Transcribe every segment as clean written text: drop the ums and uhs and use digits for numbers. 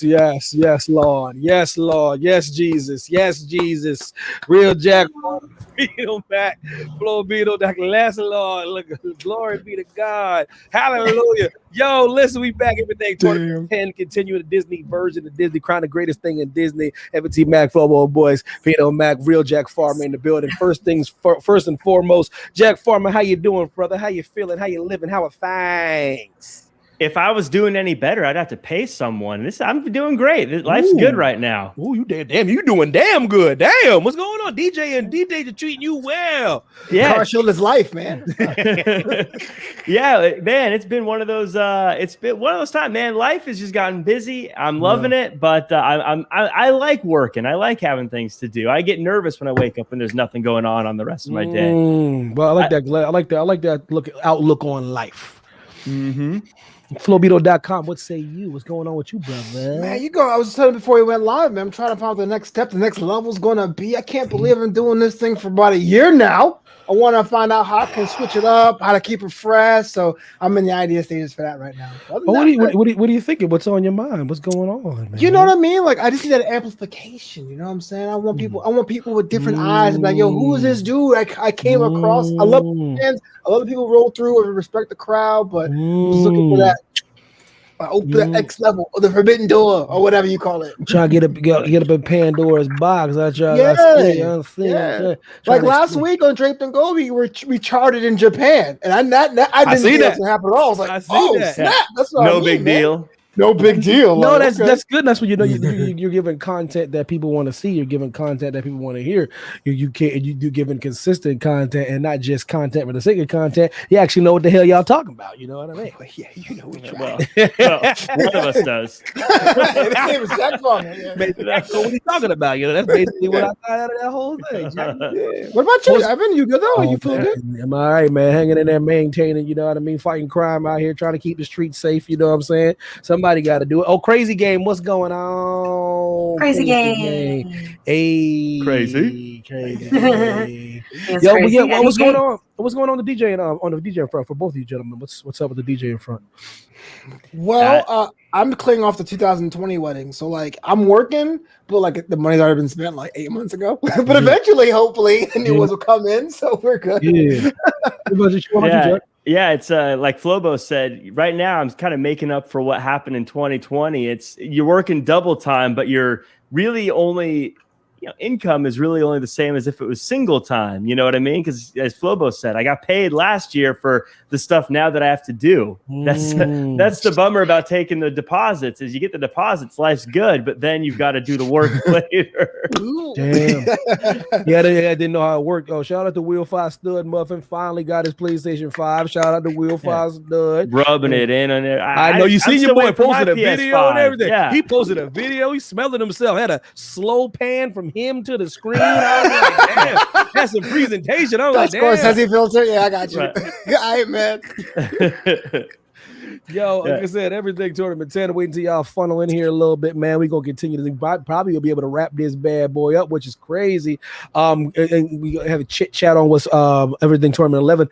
Yes, Lord. Yes, Lord. Yes, Jesus. Yes, Jesus. Real Jack. Pino, Mack, Flo Beetle, Dr. Leslie, Lord. Look, glory be to God. Hallelujah. Yo, listen, we back every day. Tournament 10, continuing the Disney version of Disney, crown the greatest thing in Disney. M&T Mack, Flobo Boys, Pino, Mack, Real Jack Farmer in the building. First and foremost, Jack Farmer, how you doing, brother? How you feeling? How you living? How are things? If I was doing any better, I'd have to pay someone. I'm doing great. Life's good right now. Ooh, you doing damn good. Damn, what's going on? DJs are treating you well. Yeah, car showed his life, man. Yeah, man, it's been one of those. It's been one of those times, man. Life has just gotten busy. I'm loving it, but I like working. I like having things to do. I get nervous when I wake up and there's nothing going on the rest of my day. Well, I like that outlook on life. Flobito.com. What say you? What's going on with you, brother? Man, I was telling you before we went live, man. I'm trying to find out the next step, the next level's gonna be. I can't believe I'm doing this thing for about a year now. I want to find out how I can switch it up, how to keep it fresh. So I'm in the idea stages for that right now. What are you thinking? What's on your mind? What's going on, man? You know what I mean? Like I just need that amplification. You know what I'm saying? I want people with different eyes. Like, yo, who is this dude? I came across. I love fans. A lot of people roll through and respect the crowd, but I'm just looking for that. Open the X level or the forbidden door or whatever you call it. Try to get up in Pandora's box. Like last week on Draped and Gold, we charted in Japan, and I didn't see that happen at all. I was like, snap! That's what no big deal. No big deal. No, that's good. That's what you're giving content that people want to see. You're giving content that people want to hear. You're giving consistent content and not just content for the sake of content. You actually know what the hell y'all talking about. You know what I mean? Yeah, you know we try. Well, one of us does. His name is Jack Farmer. Yeah. That's what he's talking about. You know, that's basically what I got out of that whole thing. Yeah. What about you, Evan? You good though? You feel good? I'm all right, man. Hanging in there, maintaining. You know what I mean? Fighting crime out here, trying to keep the streets safe. You know what I'm saying? Somebody got to do it. Oh, Crazy Game, what's going on? Crazy Game. Hey, crazy. Yo, what's going on? What's going on the DJ on the DJ front for both of you gentlemen? What's up with the DJ in front? Well, I'm clearing off the 2020 wedding, so like I'm working, but like the money's already been spent like 8 months ago. But eventually, hopefully, the new ones will come in, so we're good. Yeah, it's like Flobo said, right now I'm kind of making up for what happened in 2020. You're working double time, but you're really only, income is really only the same as if it was single time. You know what I mean? Because as Flobo said, I got paid last year for the stuff now that I have to do. That's the bummer about taking the deposits is you get the deposits, life's good, but then you've got to do the work later. Damn. Yeah, I didn't know how it worked. Oh, shout out to Wheel 5 Stud Muffin. Finally got his PlayStation 5. Shout out to Wheel 5 Stud. Rubbing it in on there. I know you seen your boy posted a video PS5. and everything. Yeah. He posted a video. He smelled it himself. Had a slow pan from him to the screen. I was like, damn, that's a presentation. I was like, damn. Scorsese filter. Yeah, I got you. Right. All right, man. Yo, like I said, everything Tournament 10. Wait until y'all funnel in here a little bit, man. We're going to continue to probably will be able to wrap this bad boy up, which is crazy. And we have a chit chat on what's everything Tournament 11.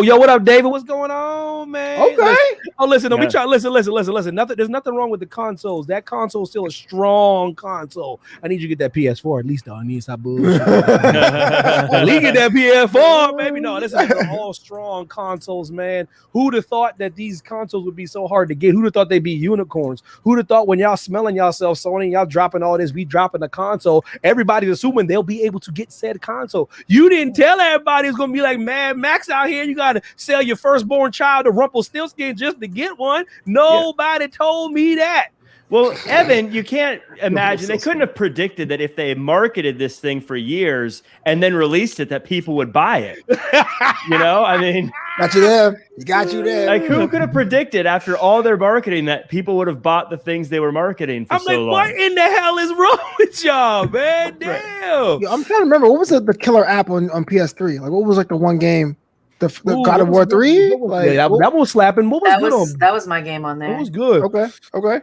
Yo, what up, David? What's going on, man? Okay. Listen, listen. There's nothing wrong with the consoles. That console is still a strong console. I need you to get that PS4 at least, though. I need some bullshit. At least get that PS4, maybe. No, this is all strong consoles, man. Who'd have thought that these consoles would be so hard to get? Who'd have thought they'd be unicorns? Who'd have thought when y'all smelling yourself, Sony, y'all dropping all this, we dropping the console, everybody's assuming they'll be able to get said console. You didn't tell everybody it's gonna be like Mad Max out here. You gotta sell your firstborn child to Rumpelstiltskin just to get one. Nobody told me that. Well, Evan, you can't imagine. They couldn't have predicted that if they marketed this thing for years and then released it, that people would buy it. I mean, got you there. You got you there. Like, who could have predicted after all their marketing that people would have bought the things they were marketing for so long? What in the hell is wrong with y'all, man? Damn. Yeah, I'm trying to remember what was the killer app on PS3. Like, what was like the one game? The God of War 3? Like, that was slapping. What was good on? That was my game on there. It was good. Okay.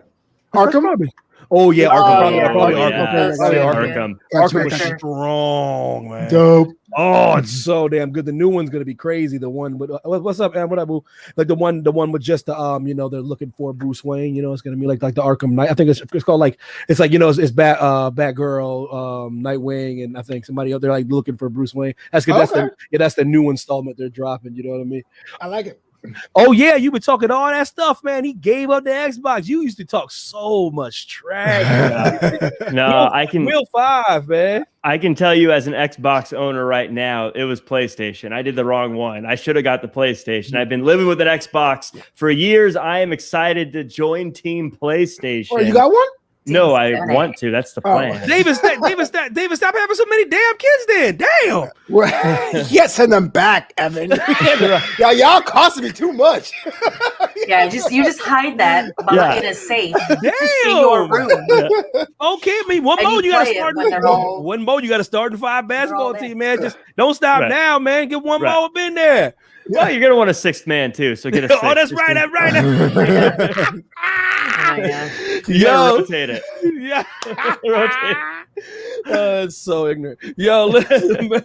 Arkham? Oh yeah, Arkham. Arkham. Arkham was strong, man. Dope. Oh, it's so damn good. The new one's gonna be crazy. The one with what's up, man? What up, boo? Like the one with just the they're looking for Bruce Wayne. It's gonna be like the Arkham Knight. I think it's called it's Batgirl, Nightwing, and I think somebody else. They're like looking for Bruce Wayne. That's the new installment they're dropping. You know what I mean? I like it. Oh yeah, you been talking all that stuff, man. He gave up the Xbox. You used to talk so much trash. No, I can. Will 5, man. I can tell you as an Xbox owner right now, it was PlayStation. I did the wrong one. I should have got the PlayStation. I've been living with an Xbox for years. I am excited to join Team PlayStation. Oh, you got one? No, I want to. That's the plan. David, stop having so many damn kids then. Damn. Yes, send them back, Evan. Y'all costing me too much. Yeah, you just hide that in a safe Damn. in your room. Yeah. Okay, I mean, one mode you got to start in 5 basketball team, man. Just don't stop now, man. Get one more up in there. Well, you're gonna want a 6th man too, so get a 6th. Oh, that's right. That's right. You rotate it. Yeah. Rotate. It's so ignorant. Yo, listen, man.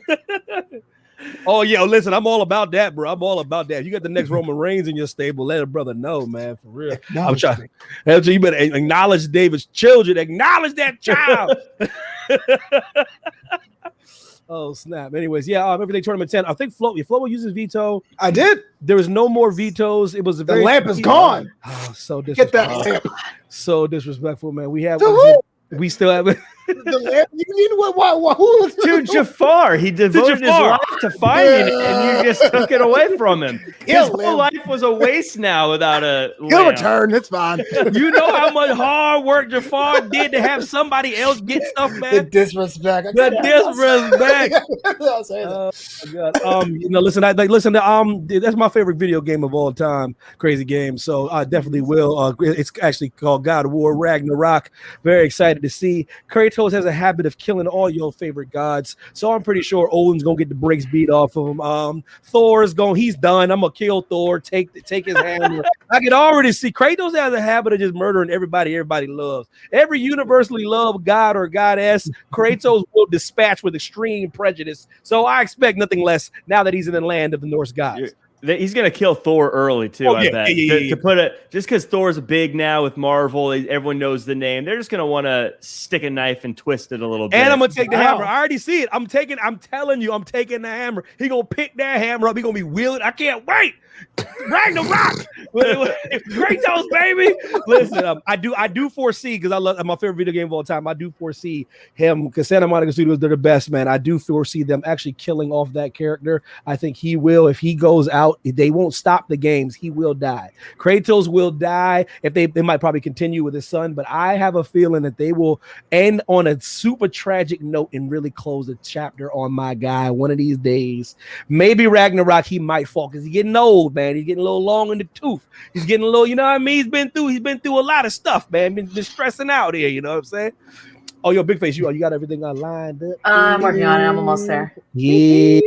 Oh, yeah, listen, I'm all about that, bro. I'm all about that. You got the next Roman Reigns in your stable. Let a brother know, man, for real. I'm trying. You better acknowledge David's children. Acknowledge that child. Oh, snap. Anyways, everything tournament 10. I think Flo uses veto. I did. There was no more vetoes. It was the lamp is gone. Oh, so disrespectful. Get that lamp. So disrespectful, man. We still have the lamp. You need what? Dude, Jafar. He devoted his life to finding it, and you just took it away from him. His whole life was a waste now without a lamp. He'll return. It's fine. You know how much hard work Jafar did to have somebody else get stuff, man. The disrespect. Oh my God. Listen. That's my favorite video game of all time. Crazy game. So I definitely will. It's actually called God of War Ragnarok. Very excited to see. Kratos has a habit of killing all your favorite gods, so I'm pretty sure Odin's gonna get the brakes beat off of him. He's done. I'm gonna kill Thor. Take his hammer. I can already see Kratos has a habit of just murdering everybody loves. Every universally loved god or goddess, Kratos will dispatch with extreme prejudice. So I expect nothing less now that he's in the land of the Norse gods. He's gonna kill Thor early too. I bet. To put it, just because Thor's big now with Marvel, everyone knows the name. They're just gonna want to stick a knife and twist it a little bit. And I'm gonna take the hammer. I already see it. I'm telling you, I'm taking the hammer. He gonna pick that hammer up. He gonna be wielding. I can't wait. Ragnarok, Kratos, baby. Listen, I do foresee, because I love my favorite video game of all time. I do foresee him, because Santa Monica Studios, they're the best, man. I do foresee them actually killing off that character. I think he will. If he goes out, they won't stop the games. He will die. Kratos will die. If they might probably continue with his son, but I have a feeling that they will end on a super tragic note and really close the chapter on my guy one of these days. Maybe Ragnarok, he might fall because he's getting old, man. He's getting a little long in the tooth. He's getting a little, you know what I mean? He's been through a lot of stuff, man. Been stressing out here, you know what I'm saying? Oh, yo, Big Face, you got everything lined up? I'm working on it. I'm almost there. Yeah.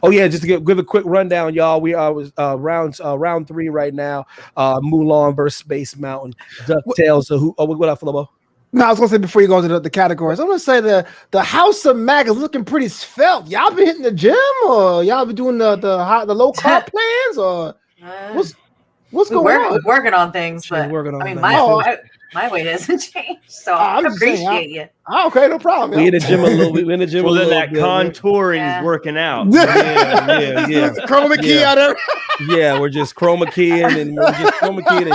Oh yeah, just to give a quick rundown, y'all. We are round 3 right now. Mulan versus Space Mountain. Ducktales. So what up, Flobo? No, I was gonna say before you go into the categories, I'm gonna say the House of Mack is looking pretty svelte. Y'all been hitting the gym, or y'all been doing the low carb plans, or what's going on? We're working on things, but my weight hasn't changed, so I appreciate you. Okay, no problem. We in the gym a little bit. Well, then that contouring is working out. Yeah. Chroma key out there. Yeah, we're just chroma keying and we're just chroma keying.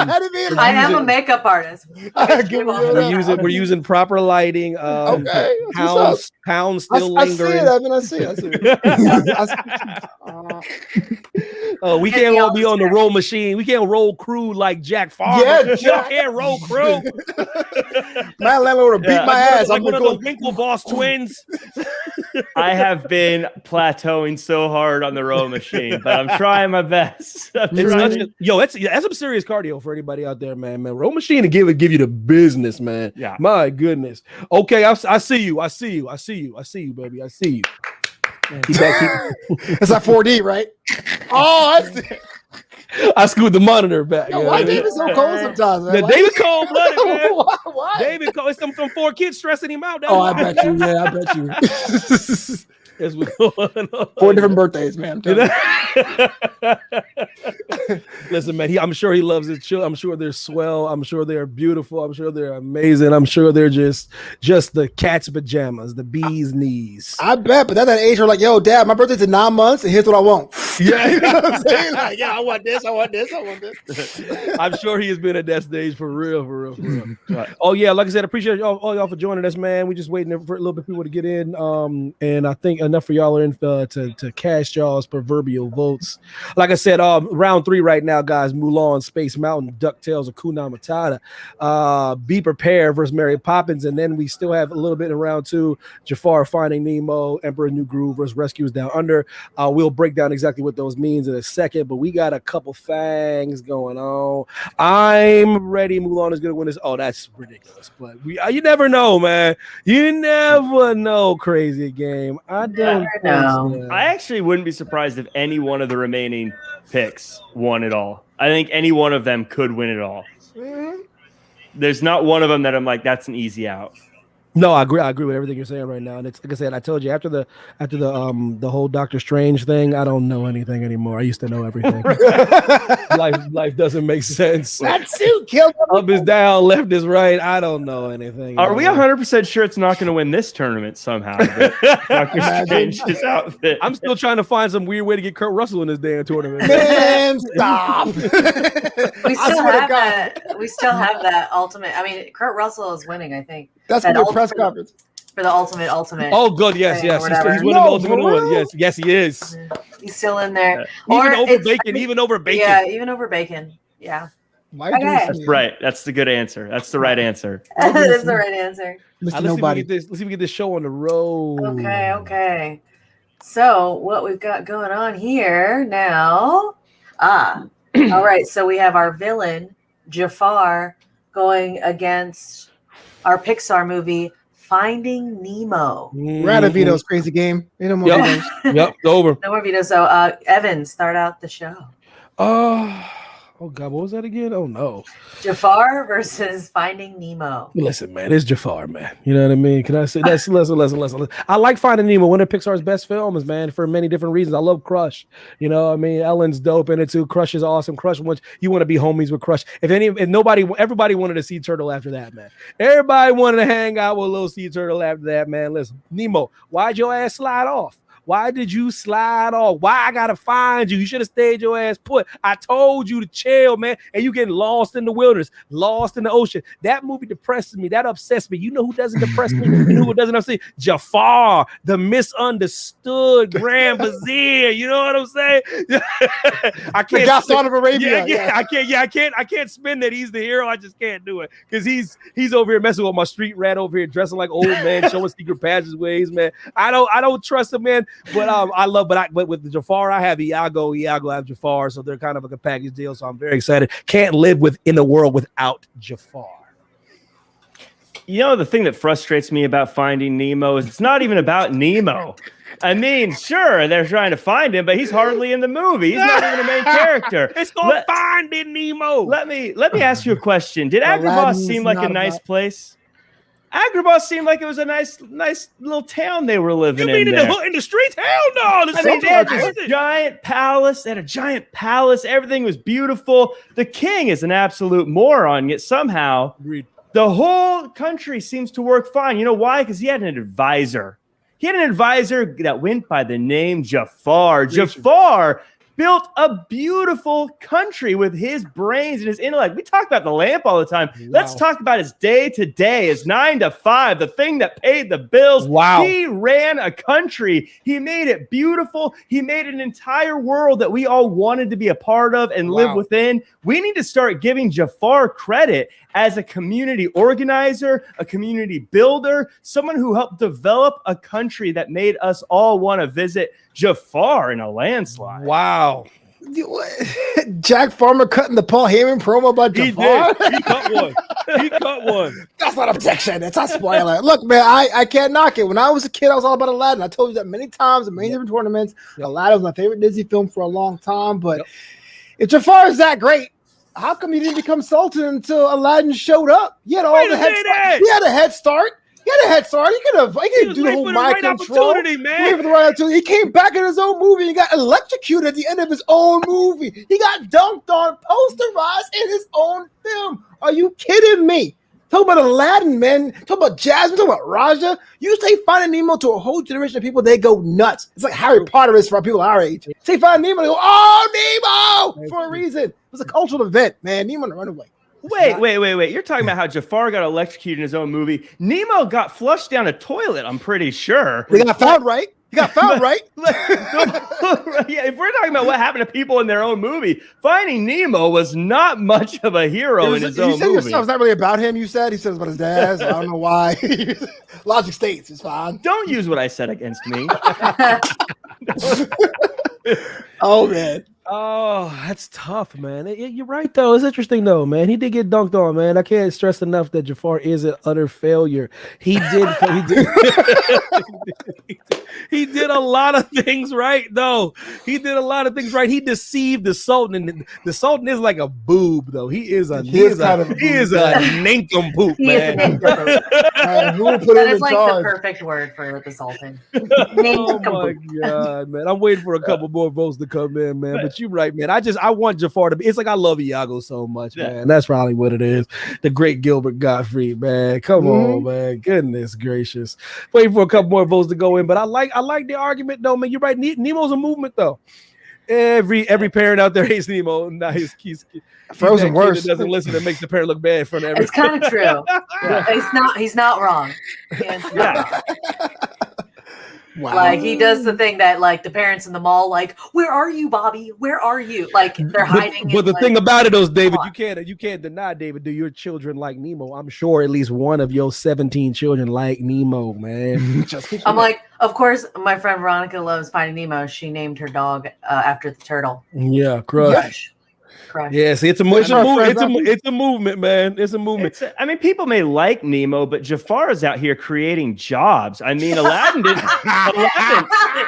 I am a makeup artist. We're using proper lighting. Okay. Pounds still lingering. I see it. Oh, we can't all be on the roll machine. We can't roll crew like Jafar. Yeah, Jack can't roll crew. My landlord would beat my ass. Like one of those Winklevoss twins. I have been plateauing so hard on the row machine, but I'm trying my best. That's some serious cardio for anybody out there, man. Row machine to give you the business, man. Yeah. My goodness. Okay, I see you, baby. I see you. It's like 4D, right? Oh, I screwed the monitor back. Yo, why David so cold sometimes, man? David cold blooded, man. Why? David cold. It's from 4 kids stressing him out. I bet you. Yeah, I bet you. As we go on. 4 different birthdays, man. Listen, man, I'm sure he loves his children. I'm sure they're swell. I'm sure they're beautiful. I'm sure they're amazing. I'm sure they're just the cat's pajamas, the bee's knees. I bet, but that's that age where like, yo, dad, my birthday's in 9 months, and here's what I want. Yeah, you know what I'm saying? Like, yeah, I want this, I want this, I want this. I'm sure he has been at that stage for real. Right. Oh yeah, like I said, appreciate all y'all for joining us, man. We just waiting for a little bit of people to get in. And I think enough for y'all are in to cast y'all's proverbial votes. Like I said, round 3 right now, guys. Mulan, Space Mountain, Ducktales, Hakuna Matata. Be Prepared versus Mary Poppins, and then we still have a little bit in round 2. Jafar, Finding Nemo, Emperor New Groove versus Rescuers Down Under. We'll break down exactly what those means in a second, but we got a couple things going on. I'm ready. Mulan is gonna win this. Oh, that's ridiculous, but you never know, man. You never know. Crazy game. I don't know. I actually wouldn't be surprised if any one of the remaining picks won it all. I think any one of them could win it all. Mm-hmm. There's not one of them that I'm like, that's an easy out. No, I agree with everything you're saying right now. And it's like I said, I told you after the whole Doctor Strange thing, I don't know anything anymore. I used to know everything. life doesn't make sense. That suit killed him. Up is down, left is right. I don't know anything. Are we 100% sure it's not going to win this tournament somehow? Doctor Strange's outfit. I'm still trying to find some weird way to get Kurt Russell in this damn tournament. Man, stop. We still have that ultimate. I mean, Kurt Russell is winning, I think. That's a good press conference. For the ultimate. Oh, good. Yes. He's winning the ultimate one. Yes, he is. He's still in there. Even over bacon. Yeah, even over bacon. Yeah. That's right. That's the good answer. That's the right answer. That is the right ansanswer. Let's see if we get this show on the road. Okay. So what we've got going on here now. All right. So we have our villain, Jafar, going against our Pixar movie, Finding Nemo. We're out of Vito's crazy game. No more Vito's. Yep, over. No more Vito's. So, Evan, start out the show. Oh God, what was that again? Oh no. Jafar versus Finding Nemo. Listen, man, it's Jafar, man. You know what I mean? Can I say that's listen. I like Finding Nemo, one of Pixar's best films, man, for many different reasons. I love Crush. You know, I mean, Ellen's dope in it too. Crush is awesome. Crush, once you want to be homies with Crush. Everybody wanted a sea turtle after that, man. Everybody wanted to hang out with a little sea turtle after that, man. Listen, Nemo, why'd your ass slide off? Why did you slide off? Why I gotta find you? You should have stayed your ass put. I told you to chill, man. And you getting lost in the wilderness, lost in the ocean. That movie depresses me. That upsets me. You know who doesn't depress me? You know who doesn't upset me? Jafar, the misunderstood Grand Vizier. You know what I'm saying? I can't. Gaston of Arabia. I can't spin that he's the hero. I just can't do it because he's over here messing with my street rat over here, dressing like old man, showing secret passageways, man. I don't trust him, man. But with the Jafar, I have Iago. Iago have Jafar, so they're kind of like a package deal. So I'm very excited. Can't live in the world without Jafar. You know, the thing that frustrates me about Finding Nemo is it's not even about Nemo. I mean, sure, they're trying to find him, but he's hardly in the movie. He's not even a main character. It's called Finding Nemo. Let me ask you a question. Did Agrabah seem like a nice place? Agrabah seemed like it was a nice little town they were living in. You mean in the streets? Hell no! They had this giant palace. They had a giant palace. Everything was beautiful. The king is an absolute moron, yet somehow the whole country seems to work fine. You know why? Because he had an advisor. He had an advisor that went by the name Jafar. Jafar built a beautiful country with his brains and his intellect. We talk about the lamp all the time. Wow. Let's talk about his day-to-day, his 9 to 5, the thing that paid the bills. Wow. He ran a country. He made it beautiful. He made an entire world that we all wanted to be a part of and live within. We need to start giving Jafar credit as a community organizer, a community builder, someone who helped develop a country that made us all want to visit Jafar in a landslide. Wow. Jack Farmer cutting the Paul Heyman promo about Jafar? He cut one. That's not objection. It's a spoiler. Look, man, I can't knock it. When I was a kid, I was all about Aladdin. I told you that many times in many different tournaments. Aladdin was my favorite Disney film for a long time. But if Jafar is that great, how come he didn't become Sultan until Aladdin showed up? He had a head start. Get a head start. He could do the whole mind control. Opportunity, man. For the right opportunity. He came back in his own movie and got electrocuted at the end of his own movie. He got dunked on, posterized in his own film. Are you kidding me? Talk about Aladdin, man. Talk about Jasmine. Talk about Raja. You say Finding Nemo to a whole generation of people, they go nuts. It's like Harry Potter is for people our age. Say Finding Nemo, they go, oh, Nemo, for a reason. It was a cultural event, man. Nemo on the runaway. Wait. You're talking about how Jafar got electrocuted in his own movie. Nemo got flushed down a toilet, I'm pretty sure. They got found right. He got found right. Yeah, if we're talking about what happened to people in their own movie, Finding Nemo was not much of a hero in his own movie. Yourself, it's not really about him, you said? He said it's about his dad, so I don't know why. Logic states, it's fine. Don't use what I said against me. Oh, man. Oh, that's tough, man. You're right, though. It's interesting, though, man. He did get dunked on, man. I can't stress enough that Jafar is an utter failure. He did he did a lot of things right, though. He did a lot of things right. He deceived the Sultan, and the Sultan is like a boob, though. He is a nincompoop, man. That is like the perfect word for the Sultan. Oh my God, man. I'm waiting for a couple more votes to come in, man. But you're right, man. I want Jafar to be. It's like I love Iago so much, man. That's probably what it is. The great Gilbert Gottfried, man. Come on, man. Goodness gracious. Waiting for a couple more votes to go in, but I like the argument, though, man. You're right. Nemo's a movement, though. Every parent out there hates Nemo. Now he's Frozen worse. Doesn't listen. It makes the parent look bad in front of everyone. It's kind of true. He's not wrong. Wow. Like he does the thing that like the parents in the mall, like, where are you, Bobby? Where are you? Like they're hiding. But the thing about it is, David, you can't deny, David, do your children like Nemo? I'm sure at least one of your 17 children like Nemo, man. I'm like, of course, my friend Veronica loves Finding Nemo. She named her dog after the turtle. Yeah, Crush. Yeah, see, it's a movement, man. It's a movement. I mean, people may like Nemo, but Jafar is out here creating jobs. I mean, Aladdin didn't.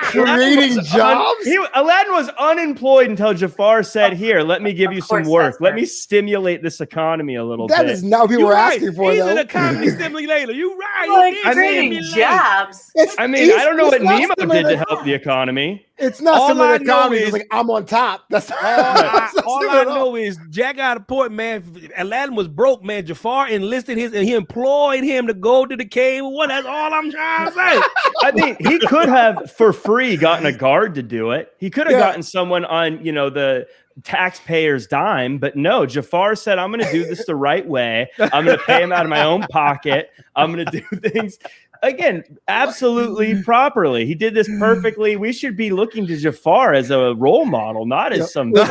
Creating jobs? Aladdin was unemployed until Jafar said, "Here, let me give you some work. Let me stimulate this economy a little bit." That is not what people were asking for, He's though. an economy stimulator. You right. Creating jobs. I mean, I don't know what Nemo did to help the economy. It's not similar to comedy. It's like I'm on top. That's all I know is Jack got a point, man. Aladdin was broke, man. Jafar enlisted he employed him to go to the cave. That's all I'm trying to say. I mean, he could have for free gotten a guard to do it. He could have gotten someone on, the taxpayer's dime, but no, Jafar said, I'm going to do this the right way. I'm going to pay him out of my own pocket. I'm going to do things. Again, absolutely properly. He did this perfectly. We should be looking to Jafar as a role model, not as some. You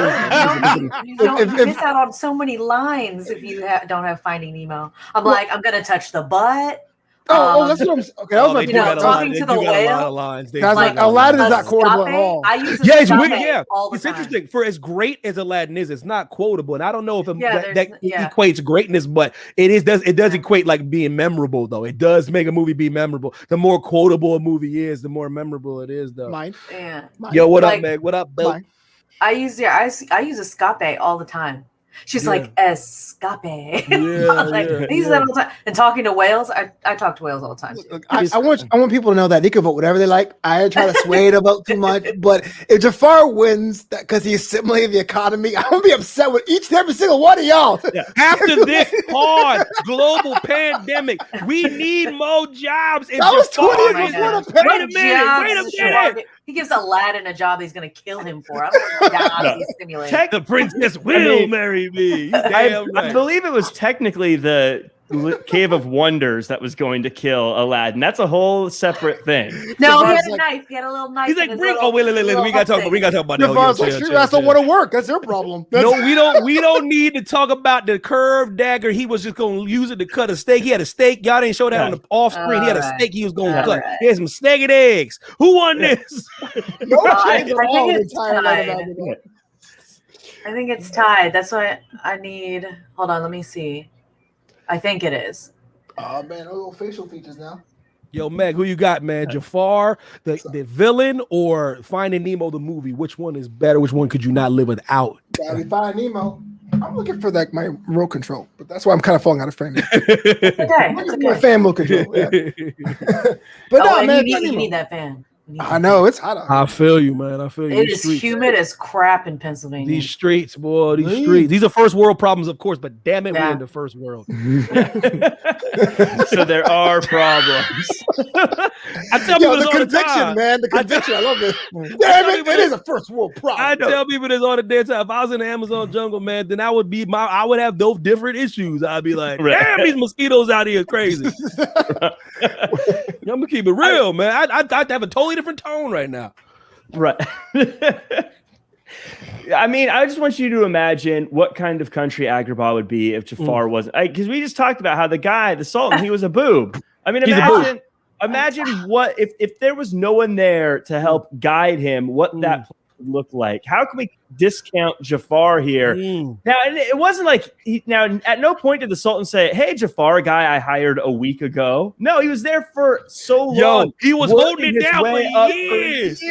miss out on so many lines if you don't have Finding Nemo. I'm going to touch the butt. That's what I'm saying. Okay, that was my point. Talking to the whale. Like Aladdin is not quotable at all. It's interesting. For as great as Aladdin is, it's not quotable, and I don't know if that equates greatness, but it does equate like being memorable, though. It does make a movie be memorable. The more quotable a movie is, the more memorable it is, though. Mine. Yo, what up, Meg? What up, Bill? I use escape all the time. She's like, escape. These all the time. And talking to whales, I talk to whales all the time. Look, I want people to know that they can vote whatever they like. I try to sway it about too much, but if Jafar wins because he's assimilating the economy, I'm gonna be upset with each and every single one of y'all. After this hard global pandemic, we need more jobs. That was 20 years before the pandemic. Wait a minute. He gives Aladdin a job he's going to kill him for. I don't know what job he's stimulating. The princess will marry me. I believe it was technically the Cave of Wonders that was going to kill Aladdin. That's a whole separate thing. No, he had a knife. He had a little knife. He's like, wait, we got to talk about that. That's not want to work. That's their problem. No, we don't need to talk about the curved dagger. He was just going to use it to cut a steak. He had a steak. Y'all didn't show that on the off screen. He had a steak he was going to cut. Right. He had some steak and eggs. Who won this? I think it's tied. That's why I need. Hold on, let me see. I think it is. Oh man, little facial features now. Yo, Meg, who you got, man? Jafar, the villain, or Finding Nemo the movie? Which one is better? Which one could you not live without? Gotta be Finding Nemo. I'm looking for like my remote control, but that's why I'm kind of falling out of frame. It's okay. It's My okay. fan remote control. Yeah. But Oh, no, and man, you need that fan. I know it's hot out. I feel you, man. I feel you. It These is streets. humid as crap in Pennsylvania. These streets, boy. These Really? streets. These are first world problems, of course, but damn it, Yeah. we're in the first world. So there are problems. I tell Yo, people the this all the conviction, time. man. The conviction. I love it. Damn it, it is a first world problem. I tell people this all the damn time. If I was in the Amazon jungle, man, then I would have those different issues. I'd be like, Right. damn, these mosquitoes out here is crazy. I'm gonna keep it real, man. I'd have a totally different tone right now. Right. I mean, I just want you to imagine what kind of country Agrabah would be if Jafar wasn't. Because we just talked about how the Sultan, he was a boob. I mean, He's a boob. imagine what if there was no one there to help guide him, what that place would look like. How can we discount Jafar here? Now, and it wasn't like at no point did the Sultan say, "Hey, Jafar, a guy I hired a week ago." No, he was there for so long. He was working holding it his down way for up years.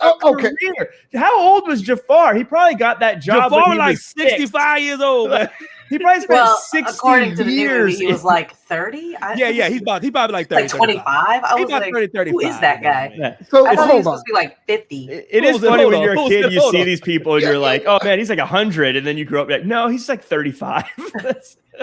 Okay. Career. How old was Jafar? He probably got that job when Jafar he like was 65 years old, man. He probably spent Well, 60 according to the new movie, years. he was like 30. Yeah, he's probably like 30, like 25. I He's was about like, 30, 35. who is that guy? Yeah. So I thought he was hold on. supposed to be like 50. It is Hold on, funny hold when on, you're a hold kid, on, you hold see on. these people and you're like, oh man, he's like 100. And then you grow up like, no, he's like 35.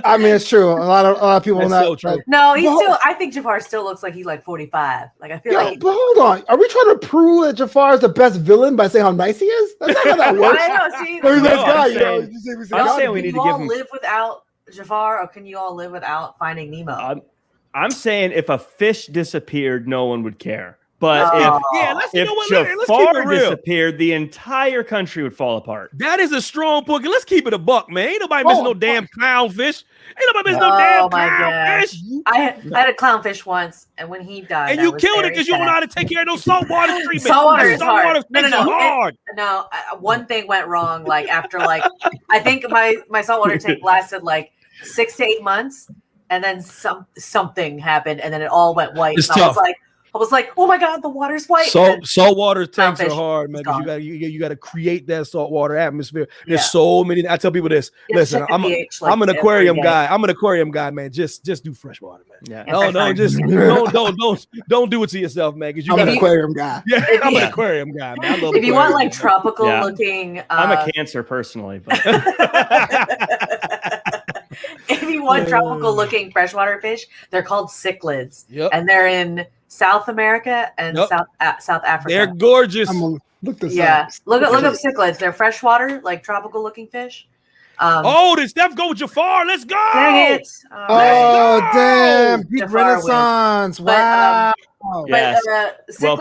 I mean, it's true. A lot of people That's not. so true. No, he's Well- still. I think Jafar still looks like he's like 45. Like I feel Yo, like. but hold on. Are we trying to prove that Jafar is the best villain by saying how nice he is? That's not how that works. I know. See, He's a nice No, guy, I'm you know. saying- You say we say I'm God. saying we can need you to give all him- live without Jafar, or can you all live without Finding Nemo? I'm saying if a fish disappeared, no one would care. But Oh. if let's keep Jafar it real. disappeared, the entire country would fall apart. That is a strong point. Let's keep it a buck, man. Ain't nobody missing no damn clownfish. Ain't nobody missing no damn Oh my clownfish. I had a clownfish once, and when he died, And I you was killed it very because you don't know sad. how to take care of those saltwater treatments. Saltwater That is hard. saltwater No, things no, are no. hard. No, one thing went wrong. Like after I think my saltwater tank lasted like 6 to 8 months, and then something happened, and then it all went white. It's and tough. I was like, oh my god, the water's white. And then- Saltwater tanks are Clownfish hard, man. is Because gone. you got to create that saltwater atmosphere. There's Yeah. so many. I tell people this. You have to Listen, check the I'm pH, like, an every aquarium day. guy. I'm an aquarium guy, man. Just do freshwater, man. Yeah. Yeah, No, freshwater. just don't do it to yourself, man. Because you I'm got an aquarium guy. Yeah, If I'm you- an aquarium guy, man. I love If you want aquarium, like tropical Yeah. looking, I'm a Cancer personally, but if you want tropical looking freshwater fish, they're called cichlids, Yep. and they're in South America and Yep. South Africa. They're gorgeous. I'm gonna look this Yeah, up. look up cichlids. They're freshwater, like tropical looking fish. Oh, did Steph go with Jafar? Let's go. Dang it! Oh, damn. Peak Jafar wins. Renaissance. But, Wow. Yes. But Well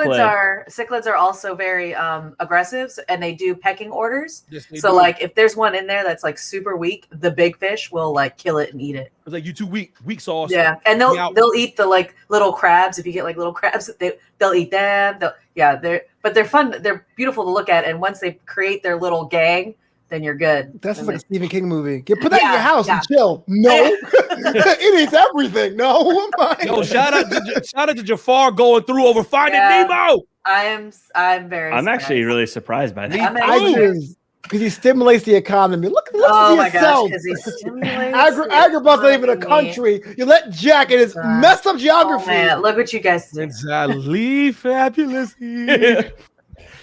cichlids are also very aggressive, and they do pecking orders. Yes, they So do. like if there's one in there that's like super weak, the big fish will like kill it and eat it. It's like you too weak sauce. Yeah, and Me out. they'll eat the like little crabs. If you get like little crabs, they'll eat them. They're fun. They're beautiful to look at. And once they create their little gang, then you're good. That's And like a then- Stephen King movie. Put that in Yeah, your house yeah. and chill. No. It eats everything. No. Yo, shout out to Jafar going through over Finding Yeah. Nemo. I'm very. I'm actually surprised. really surprised by that. I'm I actually- just because he stimulates the economy. Look Oh to my gosh, yourself. because he stimulates. Agrabah's not even a the country. You let Jack in his messed up Oh geography. man, look what you guys did. It's Ali Fabulous.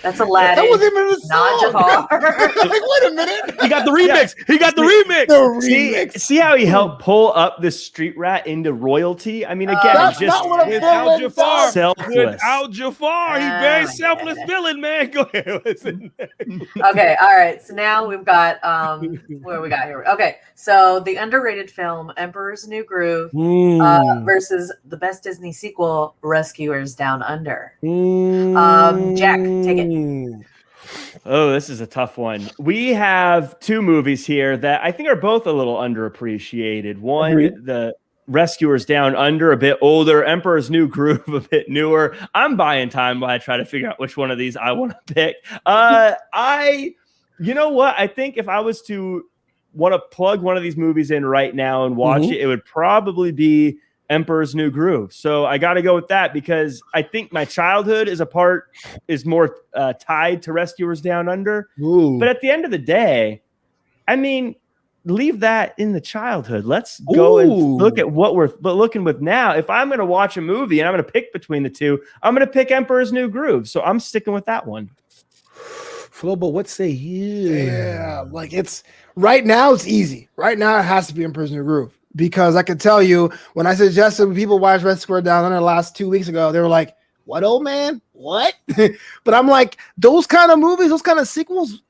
That's Aladdin. That wasn't even a song. Not Jafar. Like, wait a minute. He got the remix. He got the remix. The See, remix. see how he helped pull up the street rat into royalty? I mean, again, That's just not what a Without villain Jafar. does. selfless. Without Jafar, he's very Oh, selfless yeah. villain, man. Go ahead. Listen. Okay, all right. So now we've got what do we got here? Okay, so the underrated film Emperor's New Groove versus the best Disney sequel, Rescuers Down Under. Jack, take it. Oh, this is a tough one. We have two movies here that I think are both a little underappreciated. One, Agreed. the Rescuers Down Under, a bit older, Emperor's New Groove, a bit newer. I'm buying time while I try to figure out which one of these I want to pick. You know what? I think if I was to want to plug one of these movies in right now and watch it, it would probably be Emperor's New Groove. So I got to go with that because I think my childhood is more tied to Rescuers Down Under. Ooh. But at the end of the day, I mean, leave that in the childhood. Let's go and look at what we're looking with now. If I'm going to watch a movie and I'm going to pick between the two, I'm going to pick Emperor's New Groove. So I'm sticking with that one. Flobo, what say you? Yeah, like it's right now. It's easy. Right now, it has to be Emperor's New Groove because I can tell you when I suggested people watch Red Square Down Under the last 2 weeks ago, they were like, "What, old man? What?" But I'm like, those kind of movies, those kind of sequels.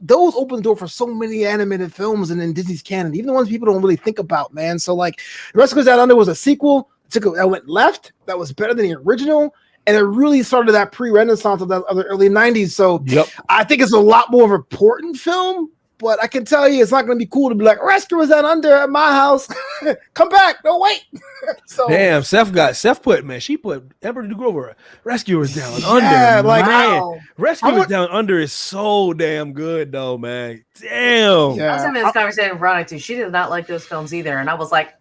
Those open the door for so many animated films and in Disney's canon, even the ones people don't really think about, man. So like, Red Square Down Under was a sequel. That went left. That was better than the original, and it really started that pre-Renaissance of the early '90s. So I think it's a lot more of an important film. But I can tell you, it's not going to be cool to be like, Rescuers Down Under at my house. Come back. Don't wait. So, damn, Seth put Emperor New Groove, Rescuers Down Under. Yeah, like, man. Rescuers Down Under is so damn good, though, man. Damn. I was having this conversation with Veronica, too. She did not like those films either. And I was like,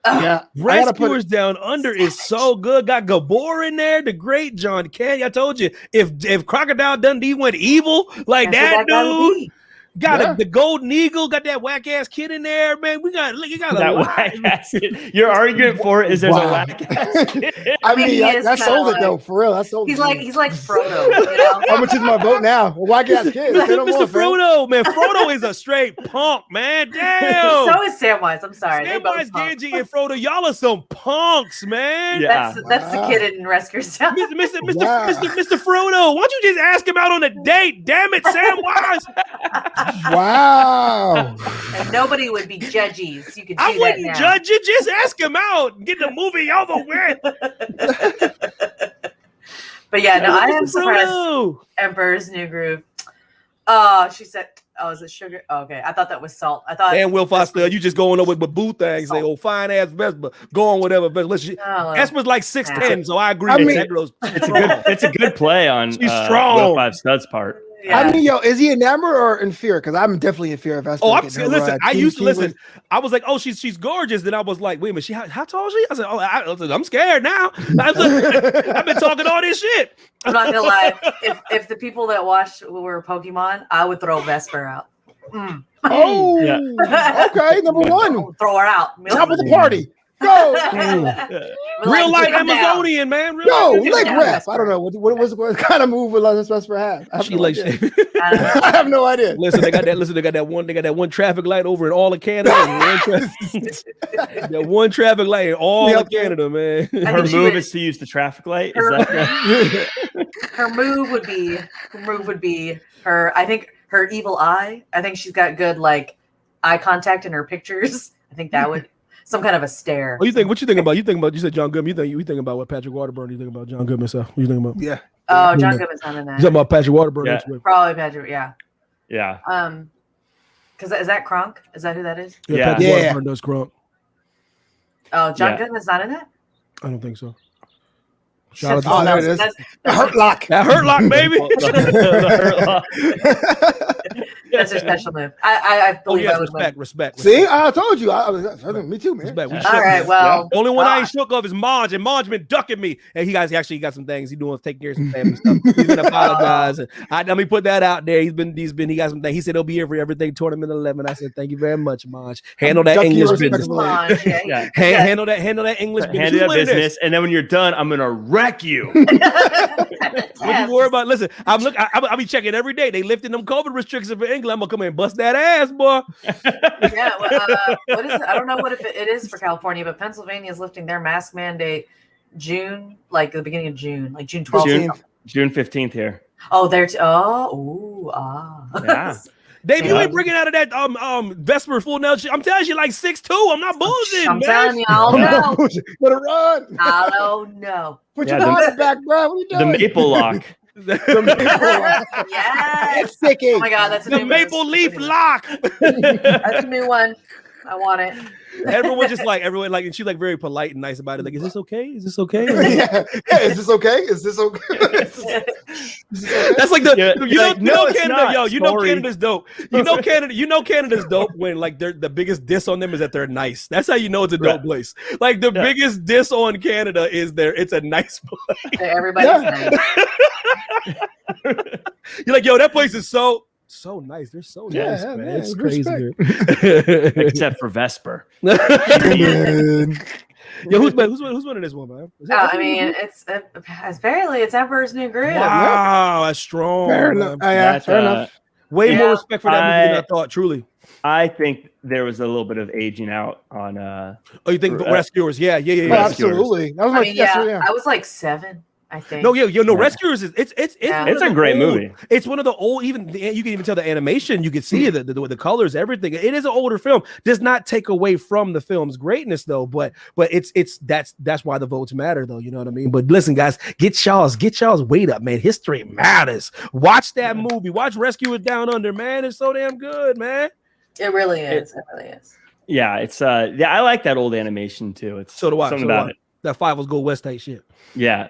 yeah, Rescuers Down Under is so good. Got Gabor in there, the great John Candy. I told you, if Crocodile Dundee went evil like that dude, got the Golden Eagle, got that whack ass kid in there, man. You got that whack ass kid. Your argument for it is there's a whack ass kid. I mean, that sold it though, for real. That sold he's like Frodo. You know? How much is my vote now? Whack ass kid. Mr. Frodo, man. Frodo is a straight punk, man. Damn. So is Samwise. I'm sorry. Samwise Gamgee and Frodo, y'all are some punks, man. Yeah. That's the kid in Rescuers Down. Mr. Frodo, why don't you just ask him out on a date? Damn it, Samwise. Wow. And nobody would be judges. You could do I wouldn't that now. judge you. Just ask him out and get the movie over with. But yeah, no, I am Mr. surprised. Frodo. Emperor's New Groove. Oh, she said, oh, is it sugar? Oh, okay. I thought that was salt. I thought. And Will Foster, you just going over with boo things. Say, oh, fine ass Vespa. Go on whatever. Vespa's like 6'10", so I agree. It's a good play on she's strong. Will Five Stud's part. Yeah. I mean, is he enamored or in fear? Because I'm definitely in fear of Vespa. Listen. I used to listen. I was like, oh, she's gorgeous. Then I was like, wait a minute, how tall is she? I said, I'm scared now. I've been talking all this shit. I'm not gonna lie. If the people that watched were Pokemon, I would throw Vesper out. Oh, okay. Number one, throw her out. top of the party. Go. Real life Amazonian, man. Leg rep. I don't know what kind of move would Vesper have. I have no idea. Listen, they got that one traffic light over in all of Canada. That one traffic light in all of Canada, man. Her move is to use the traffic light. Is that right? Her move would be her. I think her evil eye. I think she's got good like eye contact in her pictures. I think that would. Some kind of a stare. What you think about? You said John Goodman. You think about what Patrick Waterburn? You think about John Goodman stuff? What you think about? Yeah. Oh, John Goodman's not in that. You talking about Patrick Waterburn? Yeah. Probably Patrick. Yeah. Yeah. Because is that Kronk? Is that who that is? Yeah. Patrick Waterburn does Kronk. Oh, John Goodman's not in it? I don't think so. There it is. Hurt Lock. That Hurt Lock, baby. That's her special move. I believe I would respect. See, I told you. Me too, man. Respect. All right, well. The only one I ain't shook of is Marge, and Marge been ducking me. And he actually got some things he's doing to take care of some family stuff. He's gonna apologize. Let me put that out there. He got some things. He said he'll be here for everything tournament 11. I said, thank you very much, Marge. Handle that English business. Handle that English business. Handle that business, and then when you're done, I'm gonna wreck you. What you worry about? Listen, I'll be checking every day. They lifting them COVID restrictions for England. I'm gonna come in and bust that ass, boy. Yeah, what is it? I don't know what if it is for California, but Pennsylvania is lifting their mask mandate June, like the beginning of June, like June 12th. June 15th here. Oh, they're yeah. Dave, you ain't bringing out of that Vesper full now. I'm telling you, like 6'2". I'm not bullshitting. I'm telling you, I don't know. Better run. I don't know. Put your heart back, bro. What are you doing? The maple lock. Yeah. It's sticky. Oh my god, that's a the maple leaf lock. That's a new one. I want it. Everyone, and she's like very polite and nice about it. Like, is this okay? Is this okay? Yeah. Is this okay? Is this okay? That's like Canada, Canada, you know Canada's dope. You know Canada's dope when like the biggest diss on them is that they're nice. That's how you know it's a dope place. Like the biggest diss on Canada is it's a nice place. Everybody's nice. You're like, yo, that place is so So nice. They're so Yeah, nice, yeah, man. man. It's Respect. crazy. Except for Vesper. Yo, who's winning this one, man? I mean, it's apparently it's Emperor's New Groove. Wow, that's strong. Fair man. enough. Yeah, fair enough. Way Yeah. more respect for that movie than I thought. Truly. I think there was a little bit of aging out on. Oh, you think Rescuers? Yeah. Oh, absolutely. That was I my mean, guess. yeah, Yeah. I was like 7, I think. No, Rescuers is it's Yeah. It's a great movie. It's one of the old. Even you can even tell the animation. You can see the colors, everything. It is an older film. Does not take away from the film's greatness, though. But that's why the votes matter, though. You know what I mean? But listen, guys, get y'all's weight up, man. History matters. Watch that movie. Watch Rescuers Down Under, man. It's so damn good, man. It really is. It really is. Yeah, it's I like that old animation too. It's So do I. something about it. That 5 was Go West type shit. Yeah,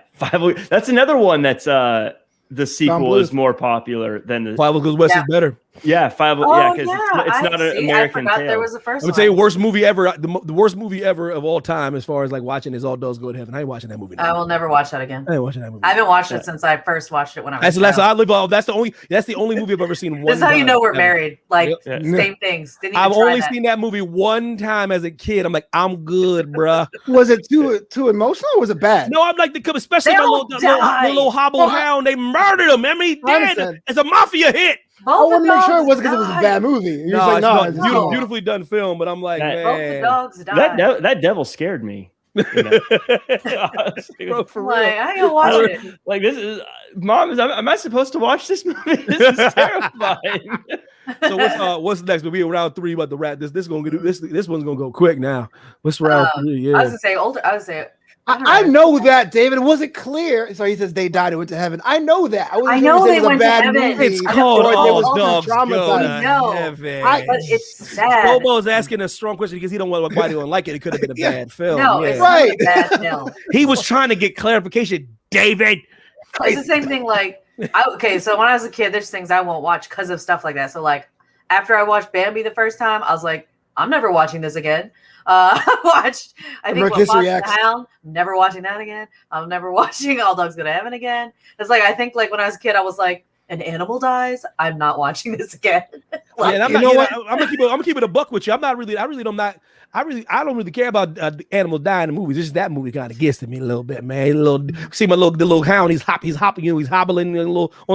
that's another one that's the sequel is more popular than the 5 Goes West is better. Yeah, 5. Oh, Yeah, because it's not an American I forgot tale. there was a first I would say worst movie ever. The worst movie ever of all time, as far as like watching is All Dogs Go to Heaven. I ain't watching that movie. I will never watch that again. I ain't watching that movie. I haven't watched it since I first watched it when I was. That's the only movie I've ever seen. That's how you know we're married. Like Yep. same things. Didn't even I've try only that. seen that movie one time as a kid. I'm like, I'm good, bruh. Was it too emotional or was it bad? No, I'm like, especially They my all little hobbled hound. They murdered him. I mean, I dead. understand. It's a mafia hit. I want to make sure it wasn't because it was a bad movie. You're just like, no, it's it's a not. beautifully done film. But I'm like, That- Both the man, dogs died. that devil scared me. You know? Bro, for Like, real. I ain't gonna watch it. Like this is Mom. Am I supposed to watch this movie? This is terrifying. So what's next? We'll be in round 3 about the wrap. This one's gonna go quick now. What's round 3? Yeah. I was gonna say I know that, David. It wasn't clear. So he says they died and went to heaven. I know that. I know they went to heaven. It's called Or they All was Dogs Go traumatized. to No. Heaven. but it's sad. Bobo's asking a strong question because he don't want why they don't like it. It could have been a bad film. No, yeah. it's Right. not a bad film. He was trying to get clarification, David. It's the same thing. Like, so when I was a kid, there's things I won't watch because of stuff like that. So like, after I watched Bambi the first time, I was like, I'm never watching this again. I watched, I think, Rotisserie Fox and X. the Hound. Never watching that again. I'm never watching All Dogs Go to Heaven again. It's like, I think like when I was a kid, I was like, an animal dies. I'm not watching this again. Like, Yeah, and I'm gonna keep it a buck with you. I don't really care about the animals dying in movies. Just that movie kind of gets to me a little bit, man. See the little hound. He's hopping. He's hobbling on his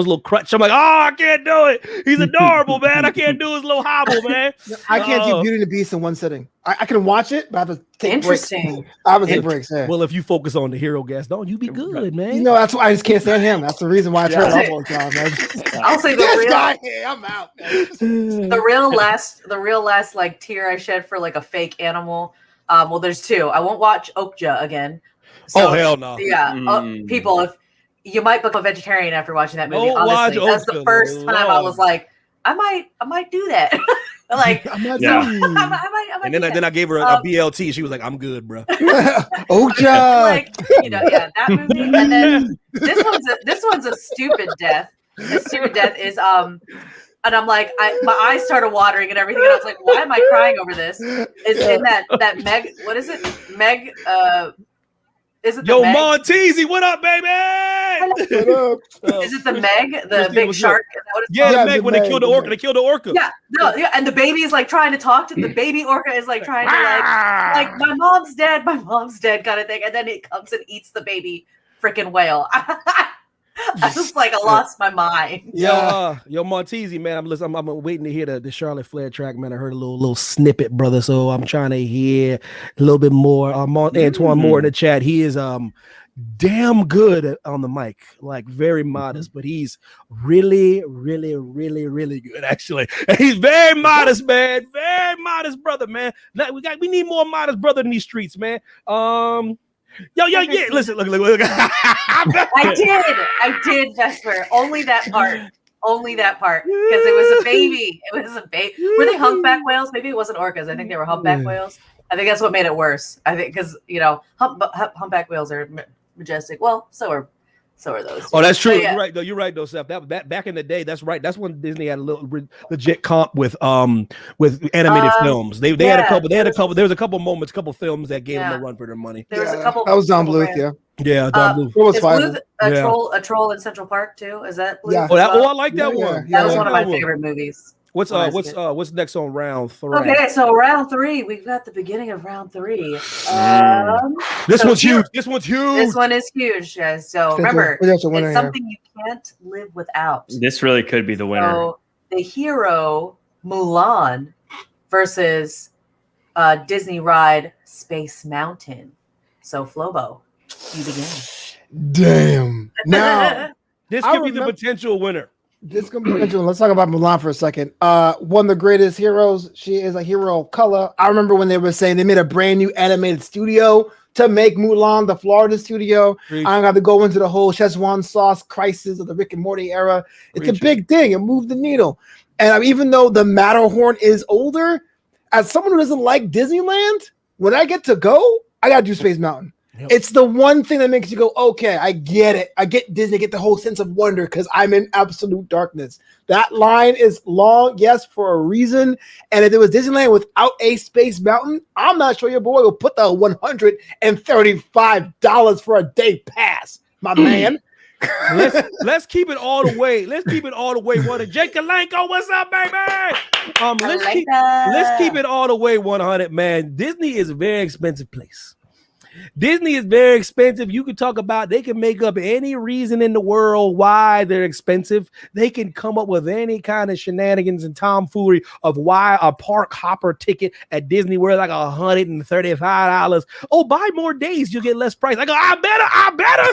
little crutch. I'm like, oh, I can't do it. He's adorable, man. I can't do his little hobble, man. I can't do Beauty and the Beast in one sitting. I can watch it, but I have to take Interesting. breaks. I have to take breaks. Yeah. Well, if you focus on the hero Gaston, you be good, man. You know, that's why I just can't stand him. That's the reason why I turn it off all the time, man. I'll say This guy, I'm out. Man. the real last like tear I shed for like a fake animal. Well, there's 2. I won't watch Okja again. Oh, hell no. Yeah, people, if you might become a vegetarian after watching that movie. Don't Honestly, watch that's the Okja, first time I Lord. was like, I might do that. Like, I'm not Yeah. doing I might And do then I gave her a BLT. She was like, I'm good, bro. Okja. like, that movie. And then this one's a stupid death. A stupid death is and I'm like, my eyes started watering and everything, and I was like, why am I crying over this? It's in that Meg. What is it? Meg. Is it the Yo, Meg? Monteezy, what up, baby? Is it the Meg, the Christina, big what's shark? Is that what it's Yeah, called? the Yeah, Meg the when they Meg, killed the the orca. Meg. They killed the orca. Yeah, no, yeah, and the baby is like trying to talk to the baby orca is like trying to like my mom's dead kind of thing, and then it comes and eats the baby freaking whale. I was like, I lost my mind. Yo, Monteezy, man. I'm waiting to hear the Charlotte Flair track, man. I heard a little snippet, brother. So I'm trying to hear a little bit more. Antoine Moore in the chat. He is damn good on the mic, like very modest, but he's really, really, really, really good, actually. And he's very modest, man. Very modest brother, man. We need more modest brother in these streets, man. Yeah. Listen, look. I did, Vesper. Only that part. Because it was a baby. Were they humpback whales? Maybe it wasn't orcas. I think they were humpback whales. I think that's what made it worse. I think because humpback whales are majestic. Well, so are those. Oh, that's true. Yeah. You're right though, Seth. That back in the day, that's right. That's when Disney had a little legit comp with animated films. They had a couple. There was a couple moments, couple films that gave them a run for their money. There was a couple. That was Don couple Bluth, brands. yeah. Yeah, dark blue. It was Is fire. Blue Yeah. a troll in Central Park too? Is that Blue? Yeah. as Oh, well? I like that Yeah, one. yeah, That was yeah. one of my That favorite movies. What's when I was a kid. what's next on round 3? Okay, so round 3, we've got the beginning of round 3. This so one's here- huge. This one's huge. This one is huge, guys. So remember, That's a winner it's here. something you can't live without. This really could be the winner. So the hero Mulan versus Disney ride Space Mountain. So Flobo, you begin. Damn. Now This I could be the remember- potential winner. this gonna be interesting. Let's talk about Mulan for a second. One of the greatest heroes. She is a hero of color. I remember when they were saying they made a brand new animated studio to make Mulan, the Florida studio. Preach. I don't have to go into the whole Szechuan sauce crisis of the Rick and Morty era. It's Preach a big thing. It moved the needle. And even though the Matterhorn is older, as someone who doesn't like Disneyland, when I get to go, I gotta do Space Mountain. Yep. It's the one thing that makes you go, okay, I get it. I get Disney, get the whole sense of wonder because I'm in absolute darkness. That line is long, yes, for a reason. And if it was Disneyland without a Space Mountain, I'm not sure your boy will put the $135 for a day pass, my man. Let's keep it all the way. Let's keep it all the way. What Jake Kalenko, what's up, baby? Let's keep it all the way 100, man. Disney is a very expensive place. Disney is very expensive. You can talk about, they can make up any reason in the world why they're expensive. They can come up with any kind of shenanigans and tomfoolery of why a park hopper ticket at Disney World like $135. Oh, buy more days, you'll get less price. I go, I better.